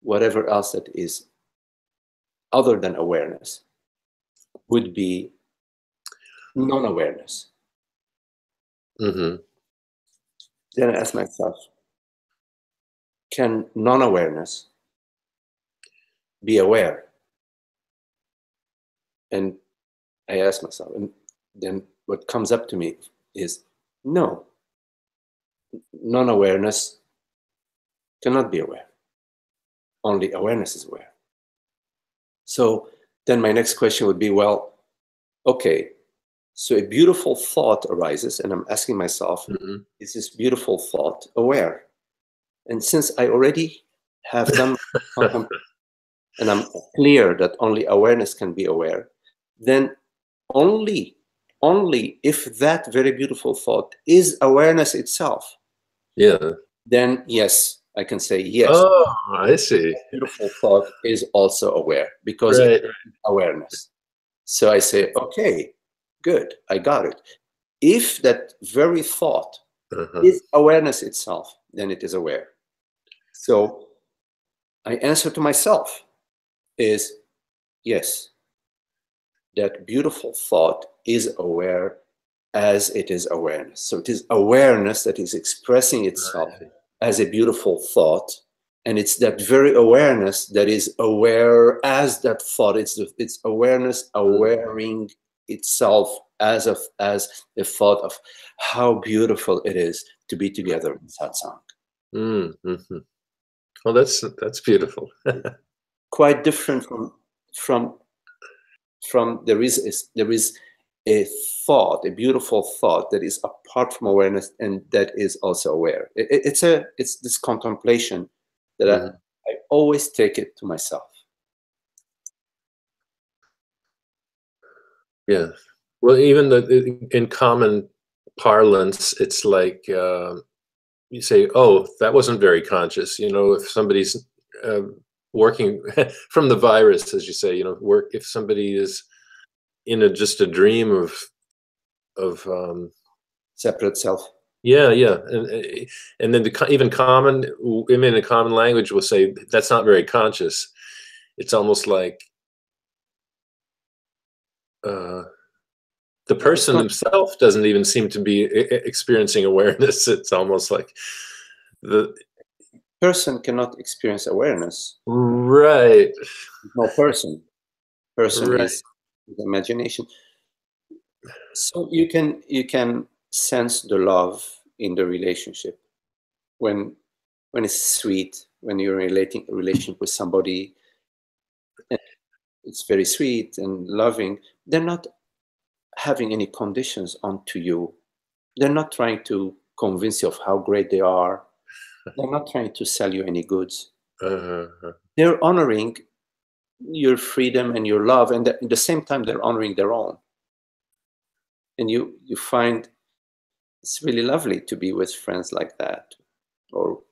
[SPEAKER 1] whatever else that is other than awareness would be non-awareness.
[SPEAKER 2] Mm-hmm.
[SPEAKER 1] Then I ask myself, can non-awareness be aware? And I ask myself, and then what comes up to me is, no, non-awareness cannot be aware. Only awareness is aware. So then my next question would be, well, okay, so a beautiful thought arises, and I'm asking myself,
[SPEAKER 2] Mm-hmm.
[SPEAKER 1] is this beautiful thought aware? And since I already have done contemplation, and I'm clear that only awareness can be aware, then only if that very beautiful thought is awareness itself,
[SPEAKER 2] Yeah.
[SPEAKER 1] then yes, I can say yes.
[SPEAKER 2] Oh, I see.
[SPEAKER 1] Beautiful thought is also aware because
[SPEAKER 2] Right.
[SPEAKER 1] it's awareness. So I say, okay, good, I got it. If that very thought
[SPEAKER 2] Uh-huh.
[SPEAKER 1] is awareness itself, then it is aware. So I answer to myself is yes, that beautiful thought is aware as it is awareness. So it is awareness that is expressing itself as a beautiful thought. And it's that very awareness that is aware as that thought. It's awareness awareing itself as a thought of how beautiful it is to be together in satsang.
[SPEAKER 2] Mm-hmm. Well, that's beautiful.
[SPEAKER 1] Quite different from there is a thought, a beautiful thought that is apart from awareness and that is also aware. It's this contemplation that
[SPEAKER 2] Mm-hmm.
[SPEAKER 1] I always take it to myself.
[SPEAKER 2] Yeah. Well, even in common parlance, it's like you say, "Oh, that wasn't very conscious." You know, if somebody's working from the virus, as you say, you know, if somebody is in just a dream of
[SPEAKER 1] Separate self.
[SPEAKER 2] yeah, and then even common, I mean, a common language will say that's not very conscious. It's almost like the person himself doesn't even seem to be experiencing awareness. It's almost like the
[SPEAKER 1] Person cannot experience awareness.
[SPEAKER 2] right.
[SPEAKER 1] No person. Person
[SPEAKER 2] Right.
[SPEAKER 1] is imagination. So you can sense the love in the relationship when it's sweet, when you're relating a relationship with somebody, and it's very sweet and loving. They're not having any conditions onto you. They're not trying to convince you of how great they are. They're not trying to sell you any goods.
[SPEAKER 2] Uh-huh.
[SPEAKER 1] They're honoring your freedom and your love, and at the same time they're honoring their own. And you find it's really lovely to be with friends like that, or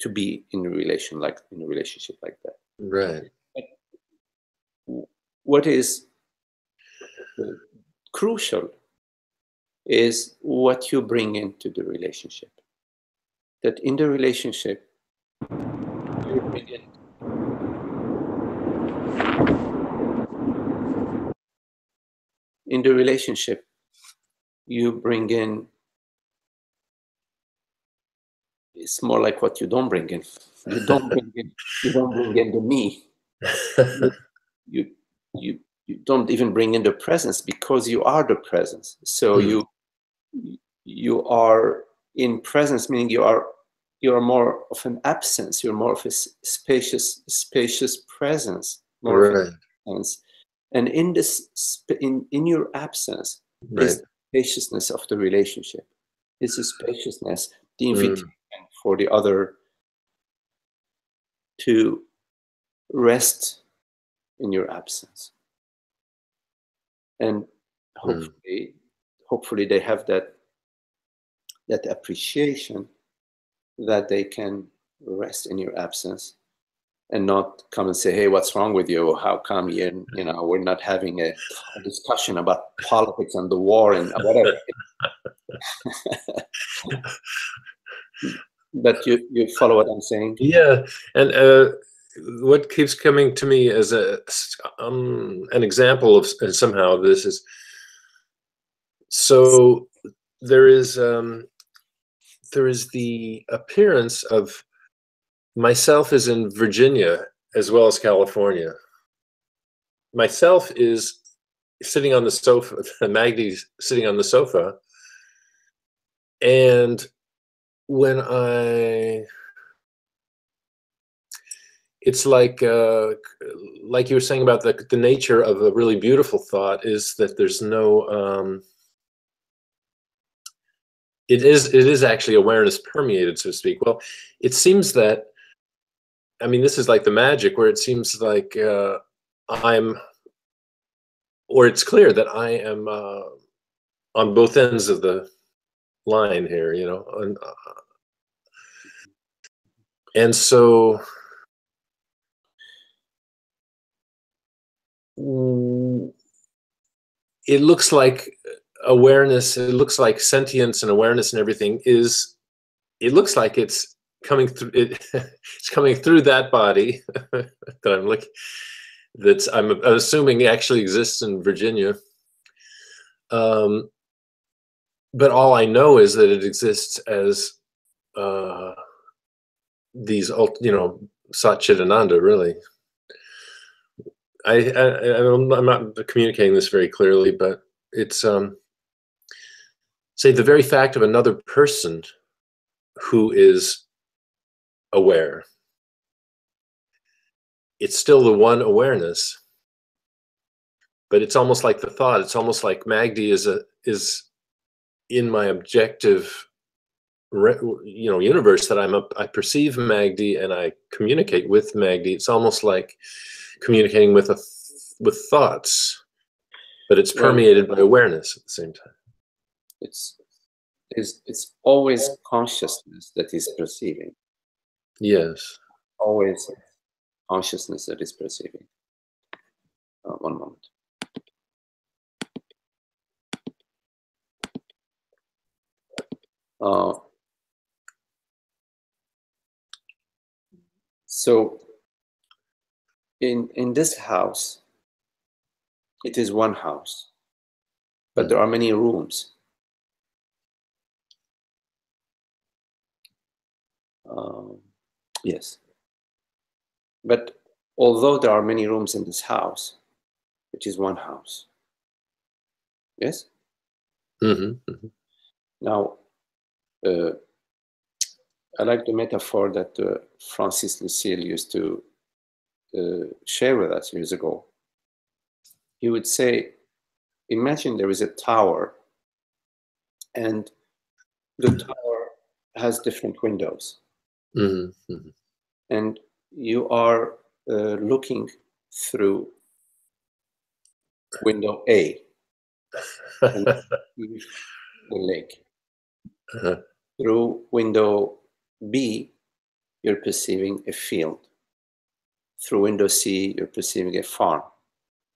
[SPEAKER 1] to be in a relationship like that.
[SPEAKER 2] Right.
[SPEAKER 1] What is crucial is what you bring into the relationship. That in the relationship, you bring in you bring in, it's more like what you don't bring in. You don't bring in the me. You, you, you don't even bring in the presence because you are the presence. So you are in presence, meaning you are more of an absence. You're more of a spacious presence, more of
[SPEAKER 2] Right.
[SPEAKER 1] a sense. And in this, in your absence,
[SPEAKER 2] Right.
[SPEAKER 1] is the spaciousness of the relationship. It's the spaciousness, the invitation for the other to rest in your absence. And hopefully they have that appreciation that they can rest in your absence and not come and say, hey, what's wrong with you? How come we're not having a discussion about politics and the war and whatever. But you follow what I'm saying?
[SPEAKER 2] Yeah, and what keeps coming to me as an example of somehow this is, so there is the appearance of myself is in Virginia as well as California. Myself is sitting on the sofa, Magdi's sitting on the sofa, and when it's like you were saying about the nature of a really beautiful thought is that there's no it is actually awareness permeated, so to speak. Well, it seems that, I mean, this is like the magic where it seems like it's clear that I am on both ends of the line here, and so it looks like awareness, it looks like sentience and awareness and everything it looks like it's coming through it's coming through that body that I'm assuming actually exists in Virginia. But all I know is that it exists as these, Sat Chit Ananda, really. I'm not communicating this very clearly, but it's say the very fact of another person who is aware, it's still the one awareness, but it's almost like the thought. It's almost like Magdi is in my objective, universe that I perceive Magdi and I communicate with Magdi. It's almost like communicating with thoughts, but it's permeated by awareness at the same time.
[SPEAKER 1] It's always consciousness that is perceiving.
[SPEAKER 2] Yes.
[SPEAKER 1] Always consciousness that is perceiving. One moment. So in this house, it is one house, but there are many rooms. Yes. But although there are many rooms in this house, it is one house. Yes? Now, I like the metaphor that Francis Lucille used to share with us years ago. He would say, imagine there is a tower, and the tower has different windows. And you are looking through window A and the lake. Through window B, you're perceiving a field. Through window C, you're perceiving a farm,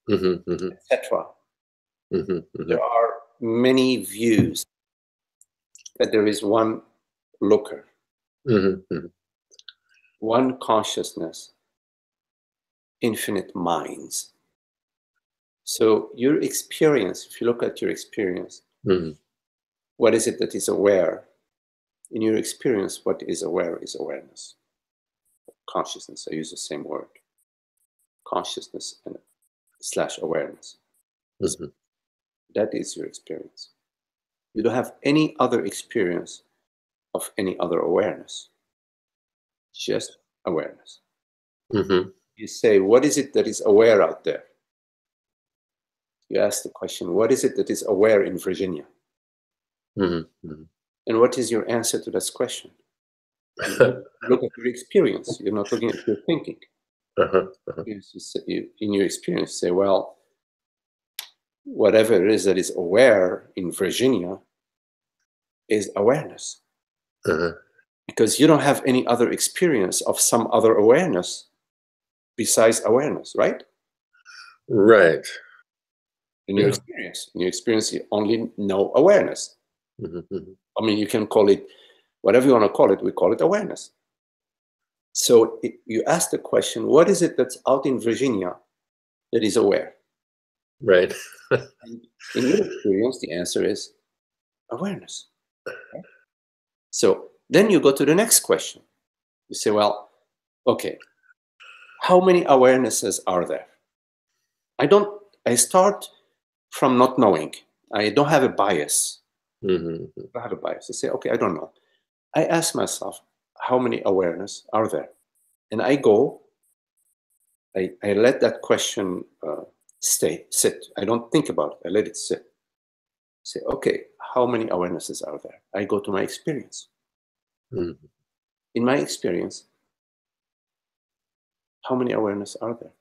[SPEAKER 1] etc. There are many views, but there is one looker, one consciousness, infinite minds. So your experience, if you look at your experience, what is it that is aware? In your experience, what is aware is awareness. Consciousness, I use the same word. Consciousness and / awareness. That is your experience. You don't have any other experience of any other awareness. Just awareness. You say, what is it that is aware out there? You ask the question, what is it that is aware in Virginia? And what is your answer to this question? Look at your experience. You're not looking at your thinking. In your experience, say, well, whatever it is that is aware in Virginia is awareness. Because you don't have any other experience of some other awareness besides awareness, right?
[SPEAKER 2] Right.
[SPEAKER 1] In your experience, you only know awareness. I mean, you can call it whatever you want to call it. We call it awareness. So you ask the question, what is it that's out in Virginia that is aware?
[SPEAKER 2] Right.
[SPEAKER 1] In your experience, the answer is awareness. Okay? So then you go to the next question. You say, well, okay, how many awarenesses are there? I start from not knowing. I don't have a bias. I don't have a bias. I say, okay, I don't know. I ask myself, how many awareness are there? And I let that question sit. I don't think about it. I let it sit. Say, okay, how many awarenesses are there? I go to my experience. In my experience, how many awareness are there?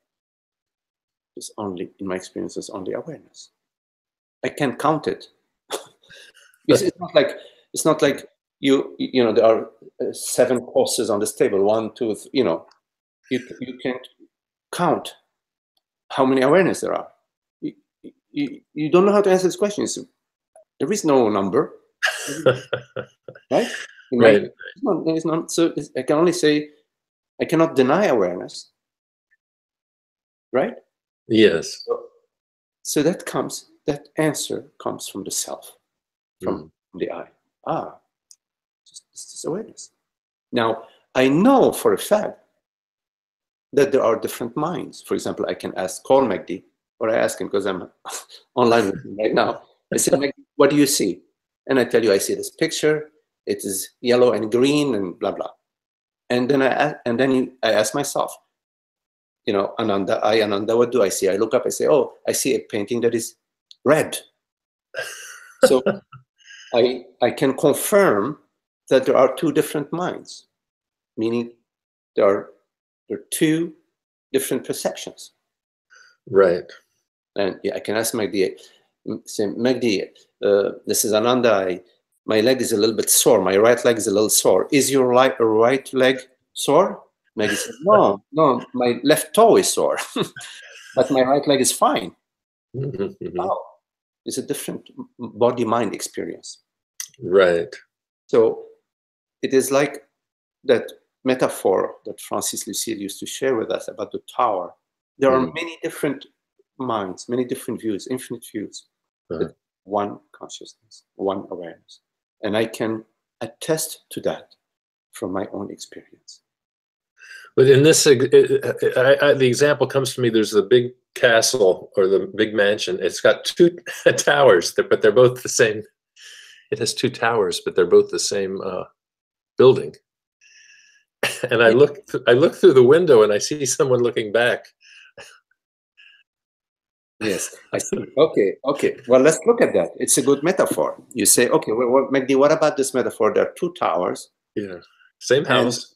[SPEAKER 1] In my experience, there's only awareness. I can't count it. It's not like you know, there are 7 courses on this table. 1, 2, you know, you can't count how many awareness there are. You don't know how to answer this question. There is no number, right?
[SPEAKER 2] Right.
[SPEAKER 1] There is none. So I can only say I cannot deny awareness, right?
[SPEAKER 2] Yes.
[SPEAKER 1] So that answer comes from the self, from the I. This is awareness. Now, I know for a fact that there are different minds. For example, I can call Magdi, or I ask him because I'm online with him right now. I say, Magdi, what do you see? And I tell you, I see this picture. It is yellow and green and blah, blah. And then I ask myself, you know, Ananda, what do I see? I look up, I say, oh, I see a painting that is red. So I can confirm that there are 2 different minds, meaning there are 2 different perceptions.
[SPEAKER 2] Right.
[SPEAKER 1] And I can ask Magdi, say, Magdi, this is Ananda. My leg is a little bit sore. My right leg is a little sore. Is your right leg sore? Magdi said, no, my left toe is sore, but my right leg is fine. Oh, it's a different body-mind experience.
[SPEAKER 2] Right.
[SPEAKER 1] So it is like that metaphor that Francis Lucille used to share with us about the tower. There are many different minds, many different views, infinite views, but one consciousness, one awareness. And I can attest to that from my own experience.
[SPEAKER 2] But in this, the example comes to me, there's the big castle or the big mansion. It's got 2 towers, but they're both the same. It has 2 towers, but they're both the same building. And I look through the window and I see someone looking back.
[SPEAKER 1] Yes, I see. Okay. Well, let's look at that. It's a good metaphor. You say, okay, well, Magdi, what about this metaphor? There are 2 towers.
[SPEAKER 2] Yeah. Same house.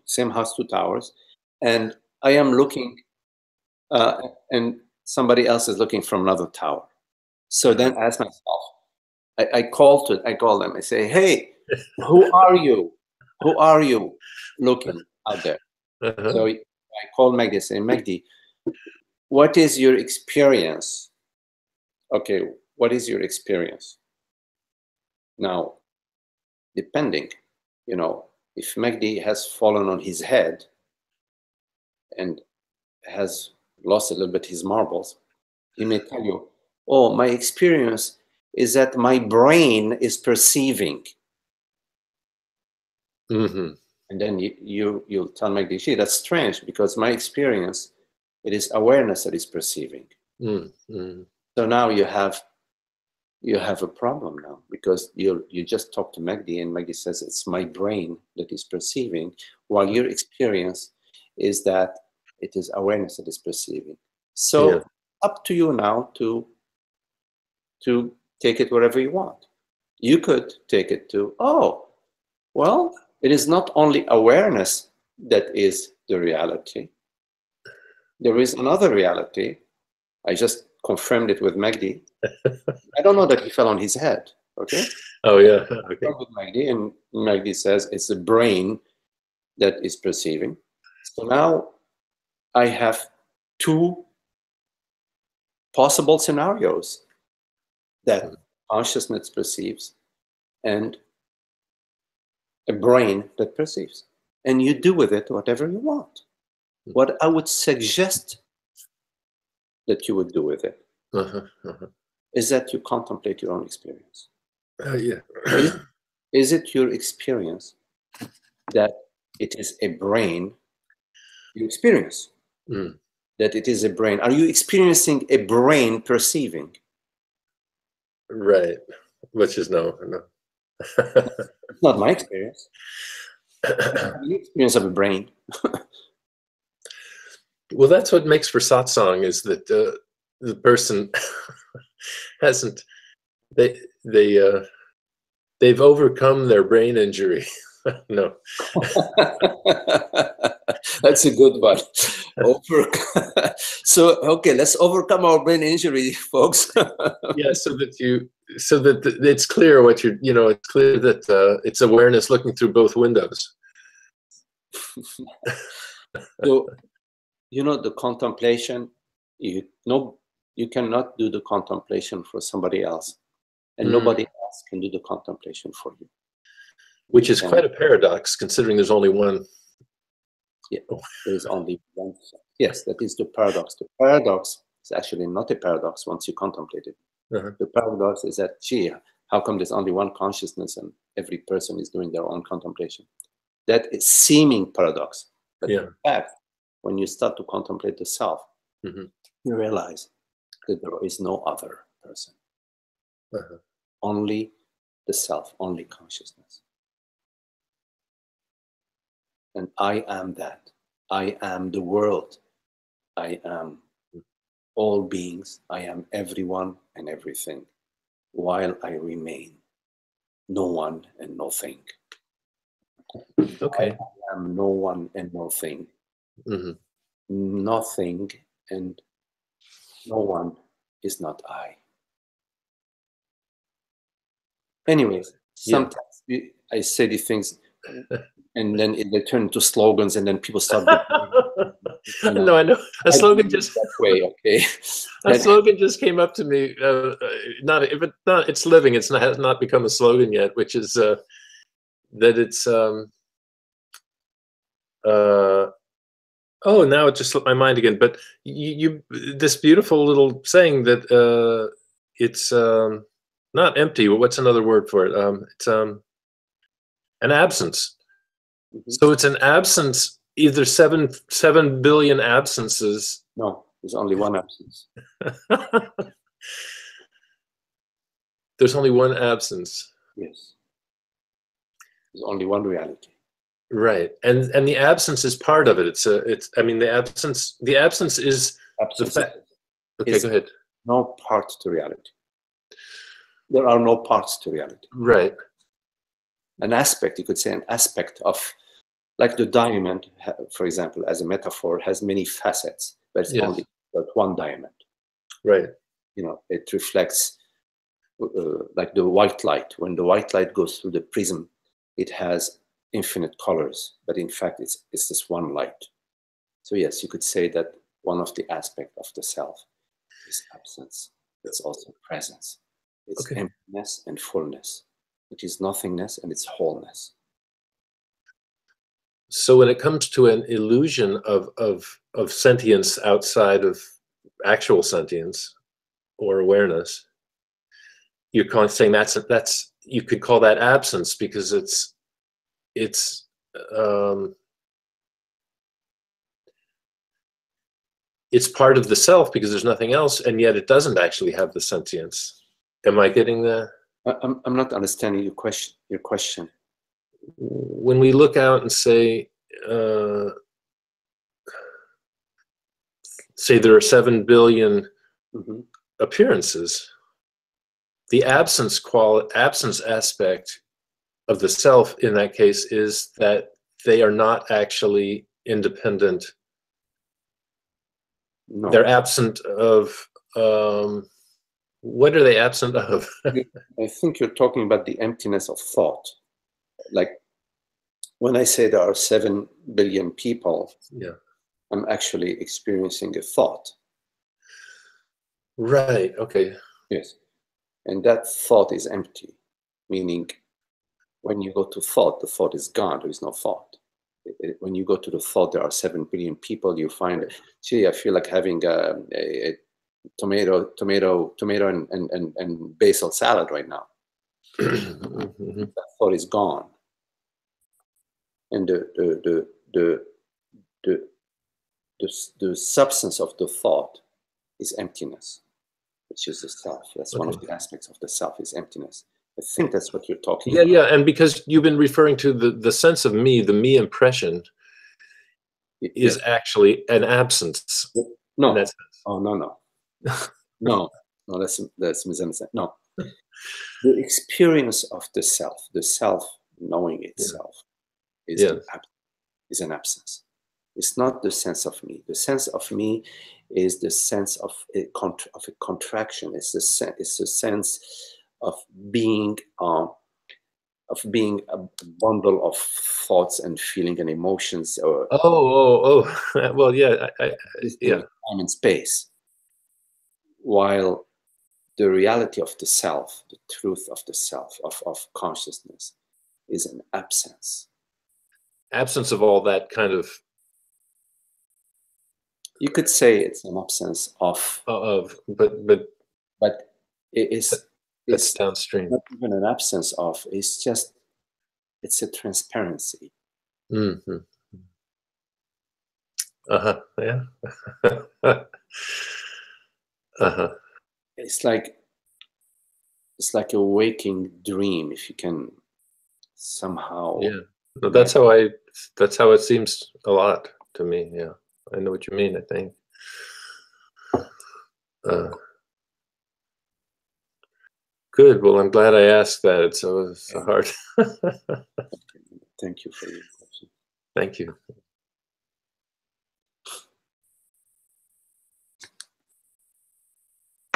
[SPEAKER 1] Same house, 2 towers. And I am looking, and somebody else is looking from another tower. So then I ask myself, I call them. I say, hey, who are you? Who are you looking out there? So I call Magdi, say, Magdi, what is your experience? Okay, what is your experience? Now, depending, you know, if Magdi has fallen on his head and has lost a little bit his marbles, he may tell you, oh, my experience is that my brain is perceiving. And then you'll tell Magdi, gee, that's strange, because my experience, it is awareness that is perceiving. So now you have a problem now, because you just talk to Magdi and Magdi says it's my brain that is perceiving, while your experience is that it is awareness that is perceiving. So up to you now to take it wherever you want. You could take it to, oh, well, it is not only awareness that is the reality. There is another reality. I just confirmed it with Magdi. I don't know that he fell on his head. Okay.
[SPEAKER 2] Oh yeah. Okay.
[SPEAKER 1] With Magdi, and Magdi says it's the brain that is perceiving. So now I have two possible scenarios that consciousness perceives and a brain that perceives. And you do with it whatever you want. What I would suggest that you would do with it is that you contemplate your own experience.
[SPEAKER 2] Yeah.
[SPEAKER 1] Is it your experience that it is a brain you experience? That it is a brain. Are you experiencing a brain perceiving?
[SPEAKER 2] Right. Which is no.
[SPEAKER 1] It's not my experience. The experience of a brain.
[SPEAKER 2] Well, that's what makes for satsang, is that the person hasn't, they've overcome their brain injury. No.
[SPEAKER 1] That's a good one. So, okay, let's overcome our brain injury, folks.
[SPEAKER 2] Yeah, so that it's clear what you're, it's clear that it's awareness looking through both windows.
[SPEAKER 1] So, the contemplation, you cannot do the contemplation for somebody else, and nobody else can do the contemplation for you.
[SPEAKER 2] Which is quite a paradox, considering there's only one.
[SPEAKER 1] Yeah, there is only one. Yes, that is the paradox. The paradox is actually not a paradox once you contemplate it. The paradox is that, gee, how come there's only one consciousness and every person is doing their own contemplation? That is seeming paradox. But in fact, when you start to contemplate the self, you realize that there is no other person. Only the self, only consciousness. And I am that. I am the world. I am all beings. I am everyone and everything, while I remain no one and nothing.
[SPEAKER 2] Okay.
[SPEAKER 1] I am no one and nothing. Nothing and no one is not I. Anyways, sometimes I say these things, and then they turn into slogans, and then people start.
[SPEAKER 2] No, I know. A slogan just
[SPEAKER 1] that way. Okay.
[SPEAKER 2] A slogan just came up to me. It's living. It's not, has not become a slogan yet, which is that it's. Oh, now it just slipped my mind again. But you this beautiful little saying that it's not empty. What's another word for it? It's an absence. So it's an absence. Either 7 billion absences.
[SPEAKER 1] No, there's only one absence.
[SPEAKER 2] There's only one absence.
[SPEAKER 1] Yes. There's only one reality.
[SPEAKER 2] Right, and the absence is part of it. I mean, the absence is the fact. Okay, go ahead.
[SPEAKER 1] No part to reality. There are no parts to reality.
[SPEAKER 2] Right.
[SPEAKER 1] An aspect, you could say, an aspect of. Like the diamond, for example, as a metaphor, has many facets, but it's only one diamond.
[SPEAKER 2] Right.
[SPEAKER 1] It reflects like the white light. When the white light goes through the prism, it has infinite colors, but in fact, it's this one light. So yes, you could say that one of the aspects of the self is absence. It's also presence. It's emptiness and fullness. It is nothingness and it's wholeness.
[SPEAKER 2] So when it comes to an illusion of sentience outside of actual sentience or awareness, you're saying that's you could call that absence, because it's part of the self because there's nothing else, and yet it doesn't actually have the sentience. Am I getting that?
[SPEAKER 1] I'm not understanding your question.
[SPEAKER 2] When we look out and say there are 7 billion appearances, the absence aspect of the self in that case is that they are not actually independent. No. They're absent of What are they absent of?
[SPEAKER 1] I think you're talking about the emptiness of thought. Like when I say there are 7 billion people,
[SPEAKER 2] Yeah.
[SPEAKER 1] I'm actually experiencing a thought.
[SPEAKER 2] Right. Okay.
[SPEAKER 1] Yes. And that thought is empty, meaning when you go to thought, the thought is gone. There is no thought. When you go to the thought, there are 7 billion people. You find, gee, I feel like having a tomato, and basil salad right now.
[SPEAKER 2] Mm-hmm.
[SPEAKER 1] That thought is gone, and the substance of the thought is emptiness, which is the self. That's one of the aspects of the self, is emptiness. I think that's what you're talking about.
[SPEAKER 2] Yeah, and because you've been referring to the sense of me, the me impression is actually an absence.
[SPEAKER 1] No.
[SPEAKER 2] In that sense.
[SPEAKER 1] Oh, no. No, that's misunderstanding. No. The experience of the self knowing itself, is an absence. It's not the sense of me. The sense of me is the sense of a contraction. It's the sense of being a bundle of thoughts and feeling and emotions. Or
[SPEAKER 2] well, yeah,
[SPEAKER 1] time and space. While the reality of the self, the truth of the self, of consciousness, is an absence.
[SPEAKER 2] Absence of all that kind of.
[SPEAKER 1] You could say it's an absence of.
[SPEAKER 2] But
[SPEAKER 1] it is.
[SPEAKER 2] It's downstream.
[SPEAKER 1] Not even an absence of. It's a transparency.
[SPEAKER 2] Mm-hmm. Yeah.
[SPEAKER 1] It's like a waking dream, if you can somehow.
[SPEAKER 2] Yeah. No, that's how it seems a lot to me. Yeah, I know what you mean. I think. Good. Well, I'm glad I asked that. It's so hard.
[SPEAKER 1] Thank you for your question.
[SPEAKER 2] Thank you.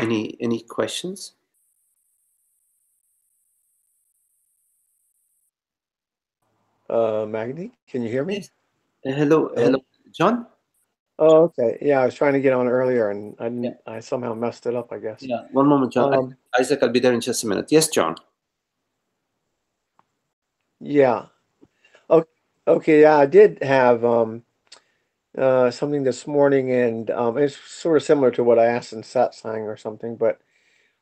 [SPEAKER 1] Any questions?
[SPEAKER 3] Magni, can you hear me?
[SPEAKER 1] Hello, John.
[SPEAKER 3] Oh, okay. Yeah, I was trying to get on earlier, and I somehow messed it up, I guess.
[SPEAKER 1] Yeah. One moment, John. Isaac, I'll be there in just a minute. Yes, John.
[SPEAKER 3] Yeah. Okay. Yeah, I did have something this morning, and it's sort of similar to what I asked in satsang or something. But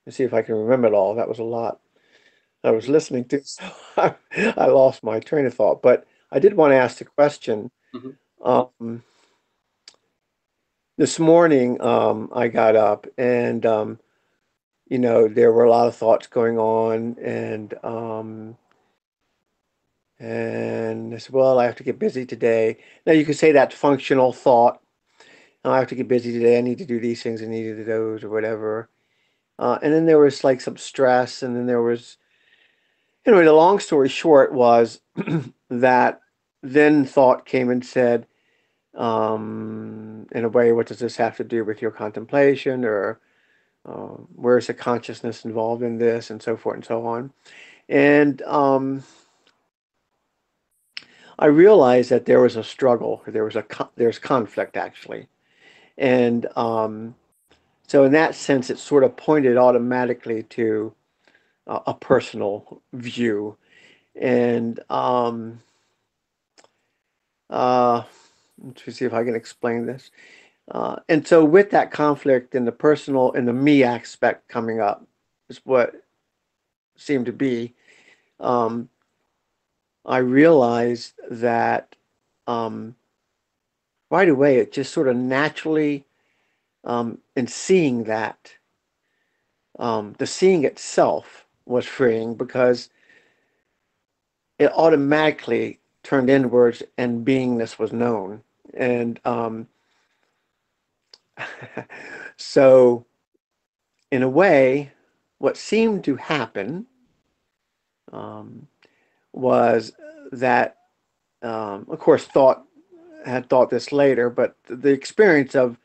[SPEAKER 3] let's see if I can remember it all. That was a lot I was listening to, so I lost my train of thought. But I did want to ask the question.
[SPEAKER 1] Mm-hmm.
[SPEAKER 3] This morning, I got up, and there were a lot of thoughts going on, and I said, well, I have to get busy today. Now you could say that's functional thought. I have to get busy today. I need to do these things. I need to do those or whatever. And then there was like some stress, and then there was, anyway, the long story short was that then thought came and said, in a way, what does this have to do with your contemplation, or where's the consciousness involved in this, and so forth and so on. And I realized that there was a struggle. There's conflict, actually. And so in that sense, it sort of pointed automatically to a personal view. And let's see if I can explain this. And so with that conflict and the personal and the me aspect coming up is what seemed to be, I realized that right away it just sort of naturally, in seeing that, the seeing itself was freeing, because it automatically turned inwards and beingness was known. And so in a way, what seemed to happen was that, of course, had thought this later, but the experience of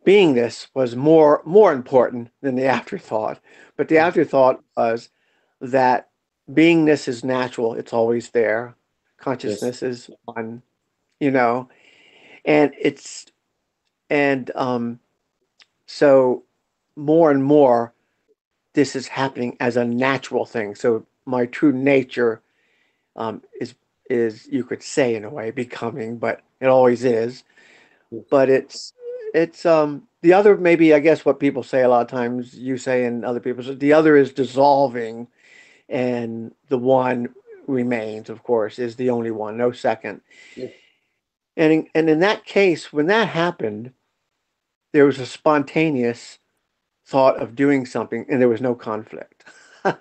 [SPEAKER 3] beingness was more important than the afterthought. But the afterthought was that beingness is natural; it's always there. Consciousness is one, you know, and so more and more this is happening as a natural thing. So my true nature is you could say in a way becoming, but it always is. But it's the other, maybe, I guess what people say a lot of times, you say and other people say, the other is dissolving and the one remains, of course, is the only one, no second.
[SPEAKER 1] Yeah.
[SPEAKER 3] And in that case, when that happened, there was a spontaneous thought of doing something and there was no conflict. So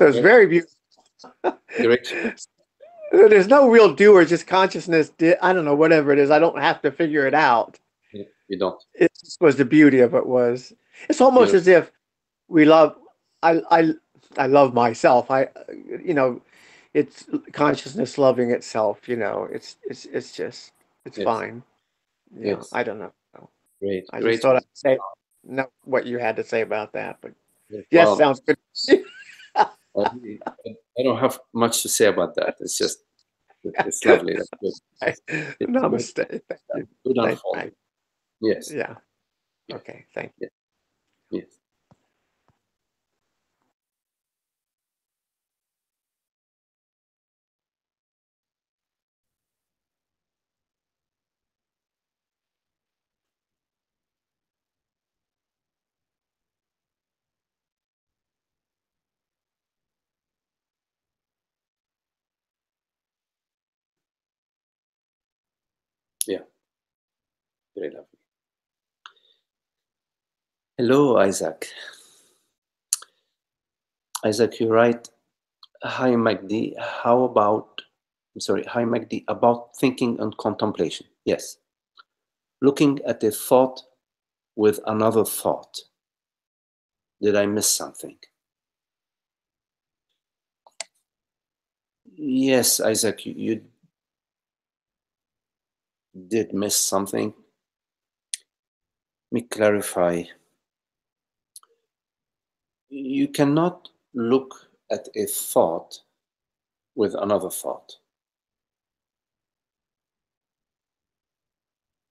[SPEAKER 3] it's very beautiful.
[SPEAKER 1] Great.
[SPEAKER 3] There's no real doer, just consciousness. I don't know, whatever it is. I don't have to figure it out.
[SPEAKER 1] You don't.
[SPEAKER 3] It just was the beauty of it was. It's almost as if we love. I love myself. You know, it's consciousness loving itself. You know, it's just it's fine. You know, I don't know.
[SPEAKER 1] Great.
[SPEAKER 3] I
[SPEAKER 1] Great.
[SPEAKER 3] just thought I'd say know what you had to say about that, but yes,
[SPEAKER 1] Well,
[SPEAKER 3] sounds good.
[SPEAKER 1] I don't have much to say about that. It's just, it's lovely. That's good. It's
[SPEAKER 3] Namaste. Thank you.
[SPEAKER 1] good unfolding. Yes.
[SPEAKER 3] Yeah. Okay. Thank you.
[SPEAKER 1] Yes. Yeah. Very lovely. Hello, Isaac. Isaac, you write, hi, Magdi. How about, I'm sorry, hi, Magdi, about thinking and contemplation. Yes. Looking at a thought with another thought. Did I miss something? Yes, Isaac, you did miss something. Let me clarify. You cannot look at a thought with another thought.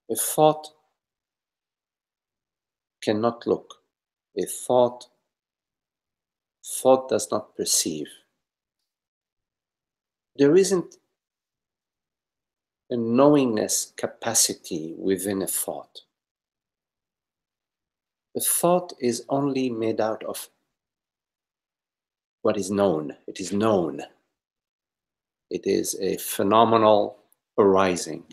[SPEAKER 1] A thought cannot look. A thought does not perceive. There isn't a knowingness capacity within a thought. A thought is only made out of what is known. It is known. It is a phenomenal arising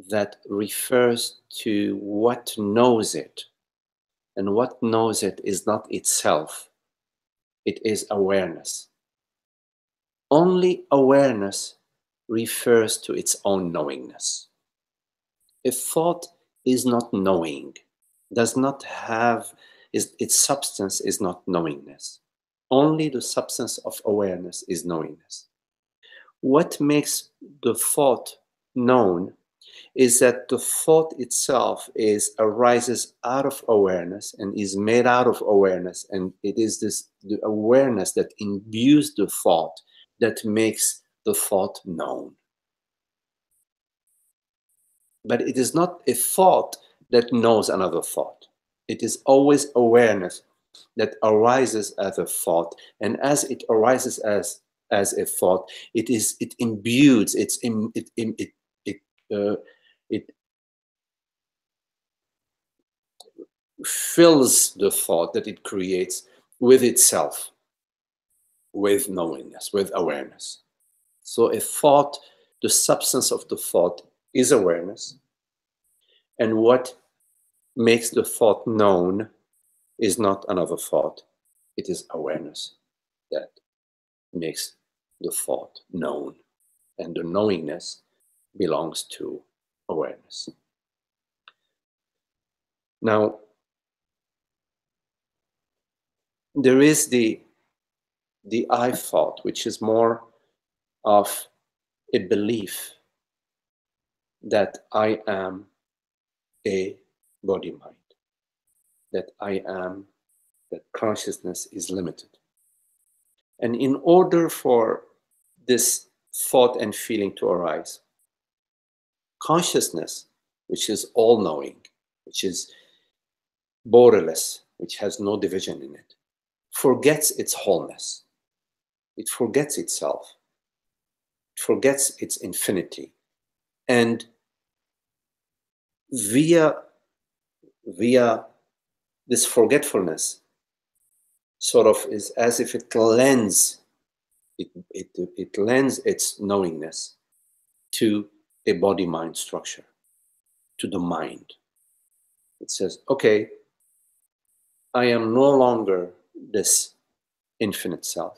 [SPEAKER 1] that refers to what knows it. And what knows it is not itself. It is awareness. Only awareness refers to its own knowingness. A thought is not knowing, does not have, its substance is not knowingness. Only the substance of awareness is knowingness. What makes the thought known is that the thought itself arises out of awareness and is made out of awareness, and it is the awareness that imbues the thought that makes the thought known. But it is not a thought that knows another thought. It is always awareness that arises as a thought, and as it arises as a thought, it imbues, it fills the thought that it creates with itself, with knowingness, with awareness. So a thought, the substance of the thought is awareness, and what makes the thought known is not another thought. It is awareness that makes the thought known, and the knowingness belongs to awareness. Now, there is the I thought, which is more of a belief that I am a body-mind, that that consciousness is limited. And in order for this thought and feeling to arise, consciousness, which is all-knowing, which is borderless, which has no division in it, forgets its wholeness. It forgets itself. It forgets its infinity. And via this forgetfulness, sort of is as if it lends its knowingness to a body-mind structure, to the mind. It says, okay, I am no longer this infinite self.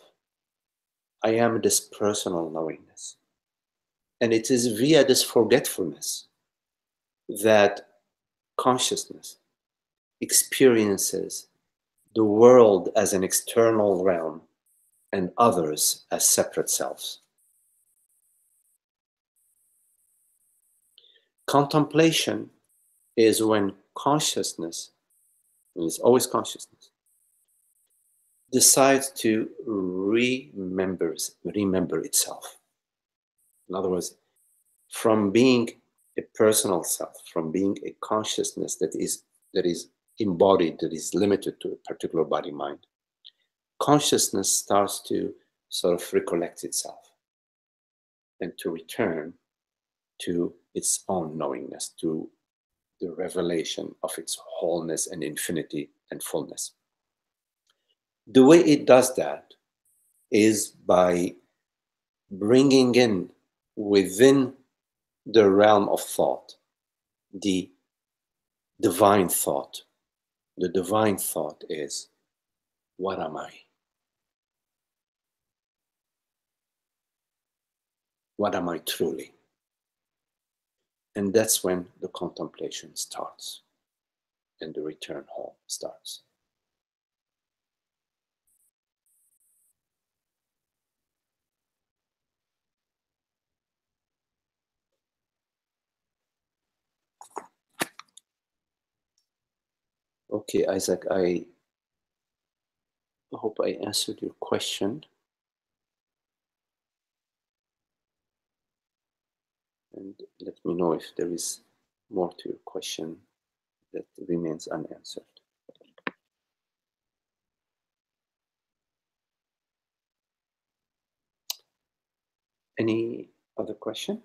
[SPEAKER 1] I am this personal knowingness. And it is via this forgetfulness that consciousness experiences the world as an external realm and others as separate selves. Contemplation is when consciousness, and it's always consciousness, decides to remember itself. In other words, from being a personal self, from being a consciousness that is embodied, that is limited to a particular body-mind, consciousness starts to sort of recollect itself and to return to its own knowingness, to the revelation of its wholeness and infinity and fullness. The way it does that is by bringing in within the realm of thought the divine thought. The divine thought is, what am I? What am I truly? And that's when the contemplation starts and the return home starts. Okay, Isaac, I hope I answered your question. And let me know if there is more to your question that remains unanswered. Any other question?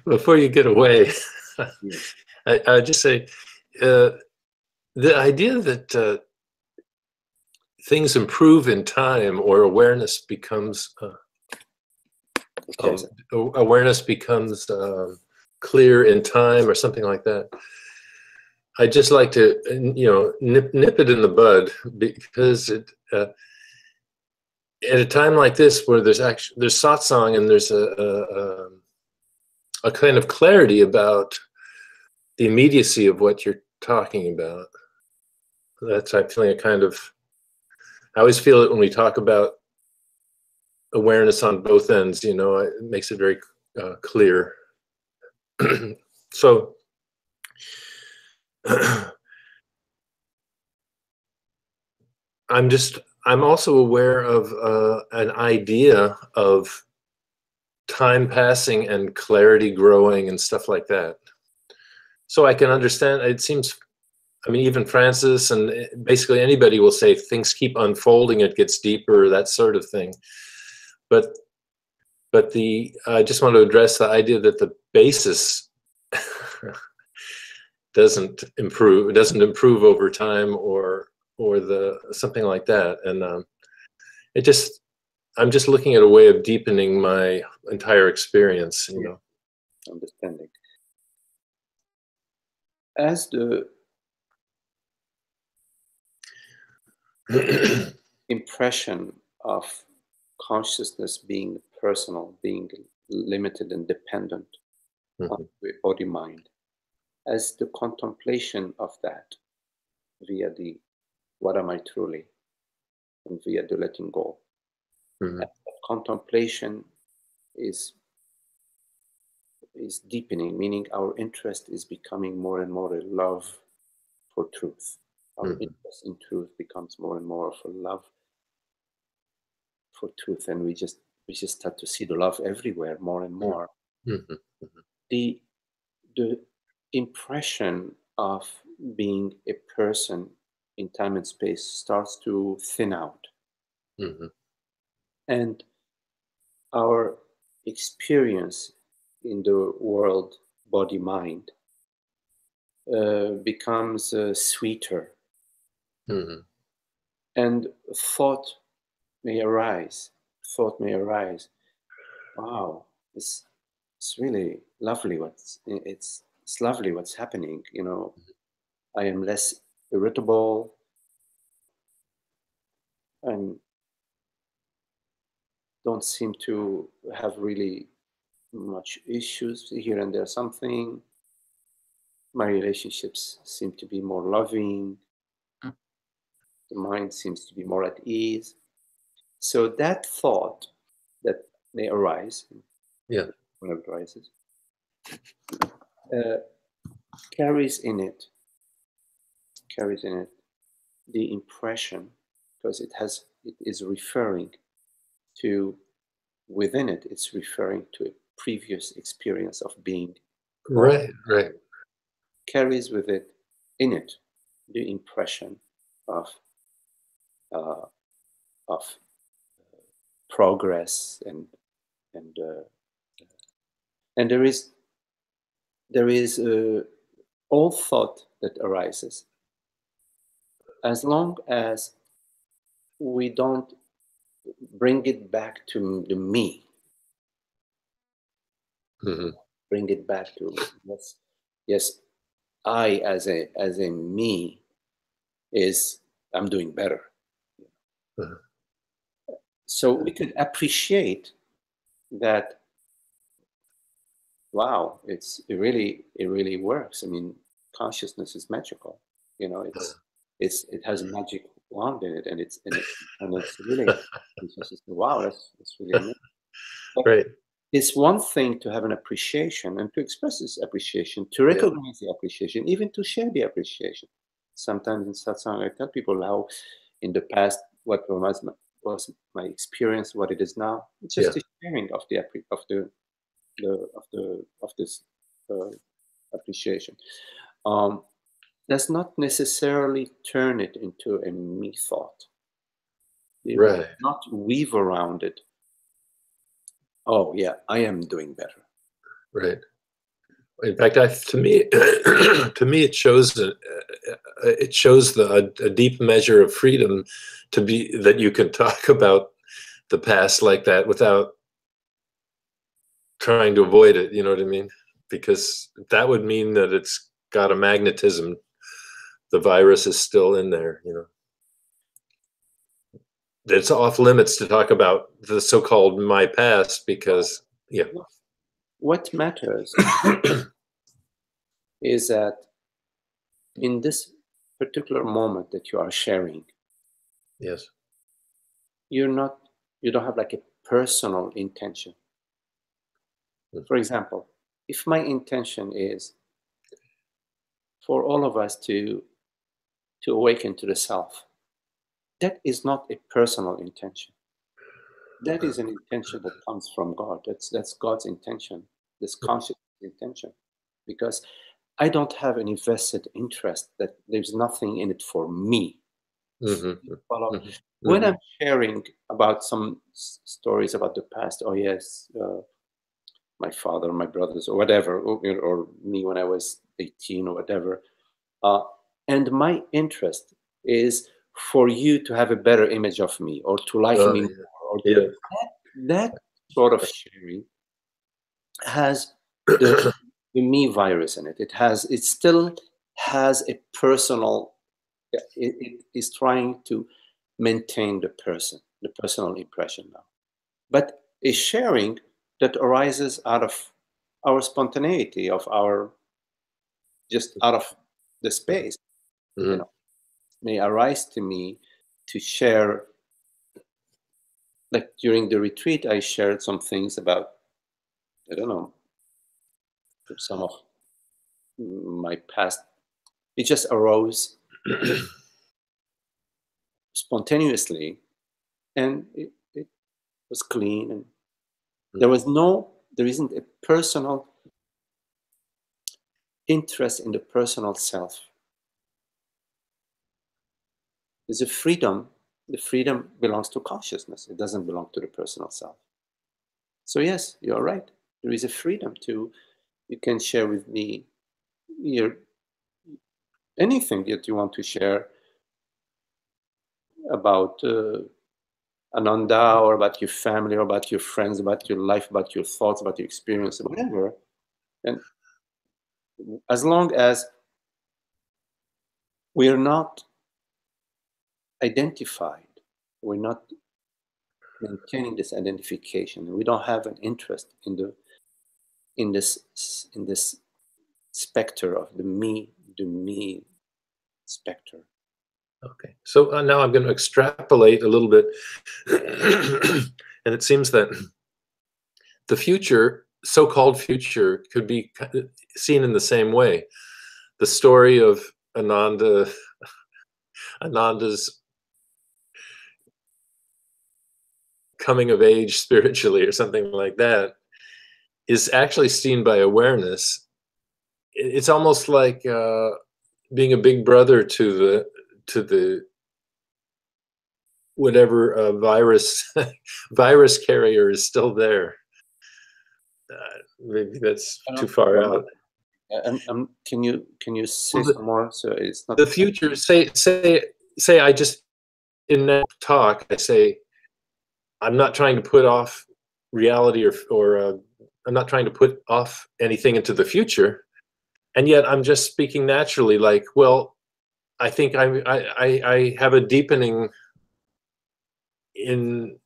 [SPEAKER 2] Before you get away,
[SPEAKER 1] Yes.
[SPEAKER 2] I just say the idea that things improve in time, or awareness becomes
[SPEAKER 1] Okay.
[SPEAKER 2] clear in time, or something like that. I just like to, nip it in the bud, because it. At a time like this, where there's satsang and there's a kind of clarity about the immediacy of what you're talking about. I'm feeling a kind of, I always feel it when we talk about awareness on both ends, it makes it very clear. So I'm also aware of an idea of time passing and clarity growing and stuff like that. So I can understand, it seems, even Francis and basically anybody will say things keep unfolding, it gets deeper, that sort of thing. But I just want to address the idea that the basis doesn't improve over time, or something like that. And I'm just looking at a way of deepening my entire experience,
[SPEAKER 1] Understanding. As the impression of consciousness being personal, being limited and dependent on the body-mind as the contemplation of that via the what am I truly, and via the letting go.
[SPEAKER 2] Mhm.
[SPEAKER 1] And that contemplation is deepening, meaning our interest is becoming more and more a love for truth. Our
[SPEAKER 2] Mhm.
[SPEAKER 1] interest in truth becomes more and more of a love for truth, and we just start to see the love everywhere more and more.
[SPEAKER 2] Mhm.
[SPEAKER 1] The impression of being a person in time and space starts to thin out,
[SPEAKER 2] Mhm.
[SPEAKER 1] and our experience in the world, body, mind, becomes sweeter,
[SPEAKER 2] Mhm.
[SPEAKER 1] and thought may arise. Thought may arise. Wow, it's really lovely. It's lovely what's happening. You know, I am less irritable. And don't seem to have really much issues here and there. Something. My relationships seem to be more loving. The mind seems to be more at ease. So that thought that may arise,
[SPEAKER 2] Yeah.
[SPEAKER 1] whenever it arises, uh, carries in it the impression, because it is referring to, within it, it's referring to a previous experience of being, or
[SPEAKER 2] Right. Right.
[SPEAKER 1] carries with it, in it, the impression of uh, of progress, and and there is all thought that arises, as long as we don't bring it back to the me,
[SPEAKER 2] Mhm.
[SPEAKER 1] bring it back to, yes, I as a me is, I'm doing better.
[SPEAKER 2] Uh-huh.
[SPEAKER 1] So we could appreciate that. Wow, it really works. I mean, consciousness is magical. You know, it has a magic wand in it, and it's really, it's just, wow, that's really amazing. But
[SPEAKER 2] Right.
[SPEAKER 1] it's one thing to have an appreciation and to express this appreciation, to
[SPEAKER 2] Yeah.
[SPEAKER 1] recognize the appreciation, even to share the appreciation. Sometimes in satsang, I tell people how in the past what was my experience, what it is now. It's just
[SPEAKER 2] Yeah.
[SPEAKER 1] a sharing of of this uh, appreciation. Um, does not necessarily turn it into a me thought. It does
[SPEAKER 2] Right.
[SPEAKER 1] not weave around it. Oh yeah, I am doing better.
[SPEAKER 2] Right. In fact, to me, to me, it shows a deep measure of freedom to be that you can talk about the past like that without trying to avoid it. You know what I mean? Because that would mean that it's got a magnetism. The virus is still in there. You know, it's off limits to talk about the so-called my past because yeah.
[SPEAKER 1] What matters is that in this particular moment that you are sharing,
[SPEAKER 2] Yes.
[SPEAKER 1] you're not, you don't have like a personal intention. For example, if my intention is for all of us to awaken to the self, that is not a personal intention. That is an intention that comes from God. That's God's intention, this conscious intention. Because I don't have any vested interest, that there's nothing in it for me.
[SPEAKER 2] Mm-hmm.
[SPEAKER 1] Follow?
[SPEAKER 2] Mm-hmm.
[SPEAKER 1] When
[SPEAKER 2] Mm-hmm.
[SPEAKER 1] I'm sharing about some stories about the past, oh yes, my father, my brothers, or whatever, or me when I was 18 or whatever, uh, and my interest is for you to have a better image of me, or to like me more, or
[SPEAKER 2] Yeah.
[SPEAKER 1] that sort of sharing has the me virus in it. It still has a personal. It is trying to maintain the personal impression now, but a sharing that arises out of our spontaneity, of our just out of the space,
[SPEAKER 2] Mm-hmm.
[SPEAKER 1] may arise to me to share. Like during the retreat, I shared some things about, I don't know, some of my past. It just arose spontaneously, and it was clean, and there isn't a personal interest in the personal self. There's a freedom. The freedom belongs to consciousness. It doesn't belong to the personal self. So yes, you're right. There is a freedom to, you can share with me your anything that you want to share about Ananda, or about your family, or about your friends, about your life, about your thoughts, about your experience, whatever. And as long as we're not identified, we're not maintaining this identification, we don't have an interest in this specter of the me specter.
[SPEAKER 2] Okay, so now I'm going to extrapolate a little bit, and it seems that the future, so-called future, could be seen in the same way. The story of Ananda's coming of age spiritually, or something like that, is actually seen by awareness. It's almost like being a big brother to the whatever virus carrier is still there. Maybe that's too far out.
[SPEAKER 1] Can you say some more? So it's not
[SPEAKER 2] the future. Say I just, in that talk, I say I'm not trying to put off reality, or I'm not trying to put off anything into the future, and yet I'm just speaking naturally. Like, well, I think I have a deepening in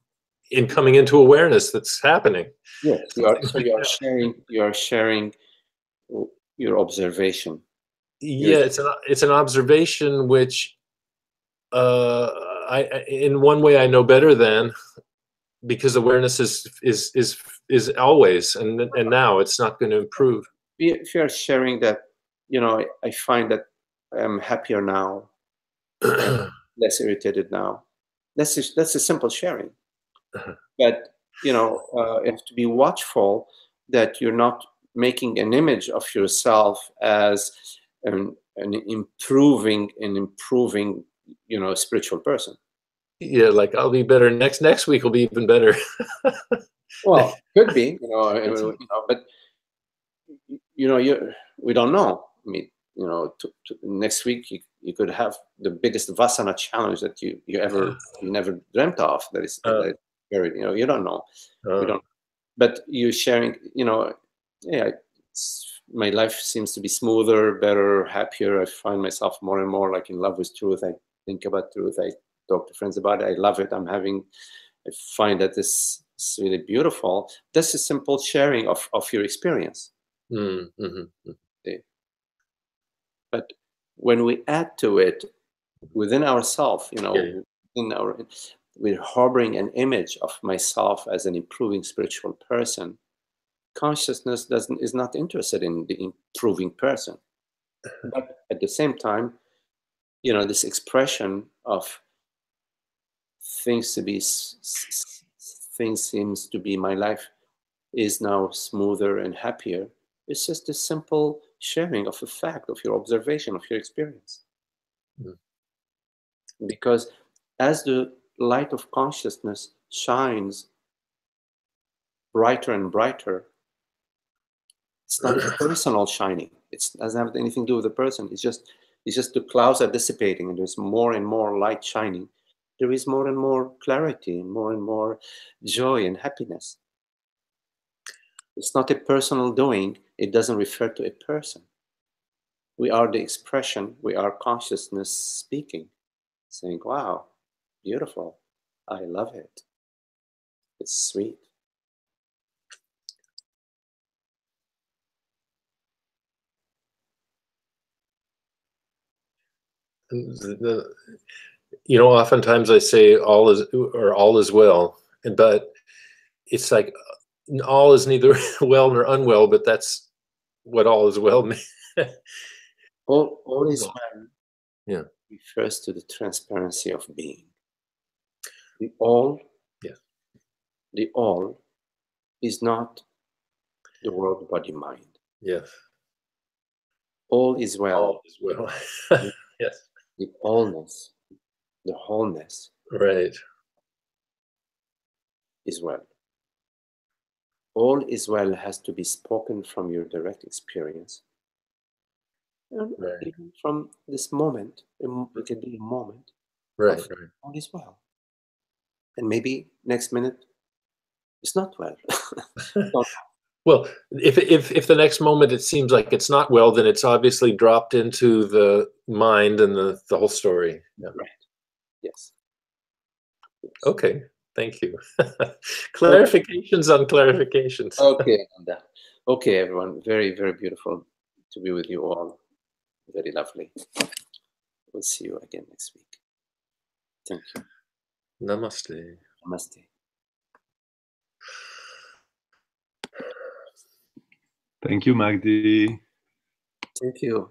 [SPEAKER 2] coming into awareness that's happening.
[SPEAKER 1] Yes, you are sharing your observation.
[SPEAKER 2] Yeah, it's an observation which I in one way I know better than, because awareness is always, and now it's not going to improve.
[SPEAKER 1] If you are sharing that, I find that I'm happier now, less irritated now. That's a simple sharing. But you have to be watchful that you're not making an image of yourself as an improving spiritual person.
[SPEAKER 2] Yeah, like I'll be better next week will be even better.
[SPEAKER 1] Well, could be, but we don't know. I mean, next week you could have the biggest Vasana challenge that you never dreamt of. That is very, you don't know. We don't. But you're sharing, yeah, my life seems to be smoother, better, happier. I find myself more and more like in love with truth. I think about truth. I talk to friends about it. I love it. I find that this is really beautiful. That's a simple sharing of your experience.
[SPEAKER 2] Mm-hmm.
[SPEAKER 1] But when we add to it within ourselves, we're harboring an image of myself as an improving spiritual person. Consciousness is not interested in the improving person. But at the same time, this expression of things seems to be my life is now smoother and happier. It's just a simple sharing of a fact, of your observation, of your experience. Mm. Because as the light of consciousness shines brighter and brighter, it's not a personal shining. It doesn't have anything to do with the person. It's just the clouds are dissipating, and there's more and more light shining. There is more and more clarity, and more joy and happiness. It's not a personal doing. It doesn't refer to a person. We are the expression. We are consciousness speaking, saying, wow, beautiful. I love it. It's sweet.
[SPEAKER 2] you know, oftentimes I say all is well, but it's like all is neither well nor unwell, but that's what all is well means.
[SPEAKER 1] All is well.
[SPEAKER 2] Yeah.
[SPEAKER 1] Refers to the transparency of being. The all.
[SPEAKER 2] Yeah.
[SPEAKER 1] The all is not the world, body, mind.
[SPEAKER 2] Yes.
[SPEAKER 1] All is well.
[SPEAKER 2] All is well. Yes.
[SPEAKER 1] The allness, the wholeness,
[SPEAKER 2] Right.
[SPEAKER 1] is well. All is well has to be spoken from your direct experience. And
[SPEAKER 2] Right.
[SPEAKER 1] even from this moment, it can be a moment.
[SPEAKER 2] Right.
[SPEAKER 1] Of
[SPEAKER 2] Right.
[SPEAKER 1] all is well. And maybe next minute it's not well.
[SPEAKER 2] Well, if the next moment it seems like it's not well, then it's obviously dropped into the mind and the whole story. Yeah.
[SPEAKER 1] Right. Yes.
[SPEAKER 2] Okay. Thank you. Clarifications on clarifications.
[SPEAKER 1] Okay, Nanda. Okay, everyone. Very, very beautiful to be with you all. Very lovely. We'll see you again next week. Thank you.
[SPEAKER 2] Namaste.
[SPEAKER 1] Namaste.
[SPEAKER 4] Thank you, Magdi.
[SPEAKER 1] Thank you.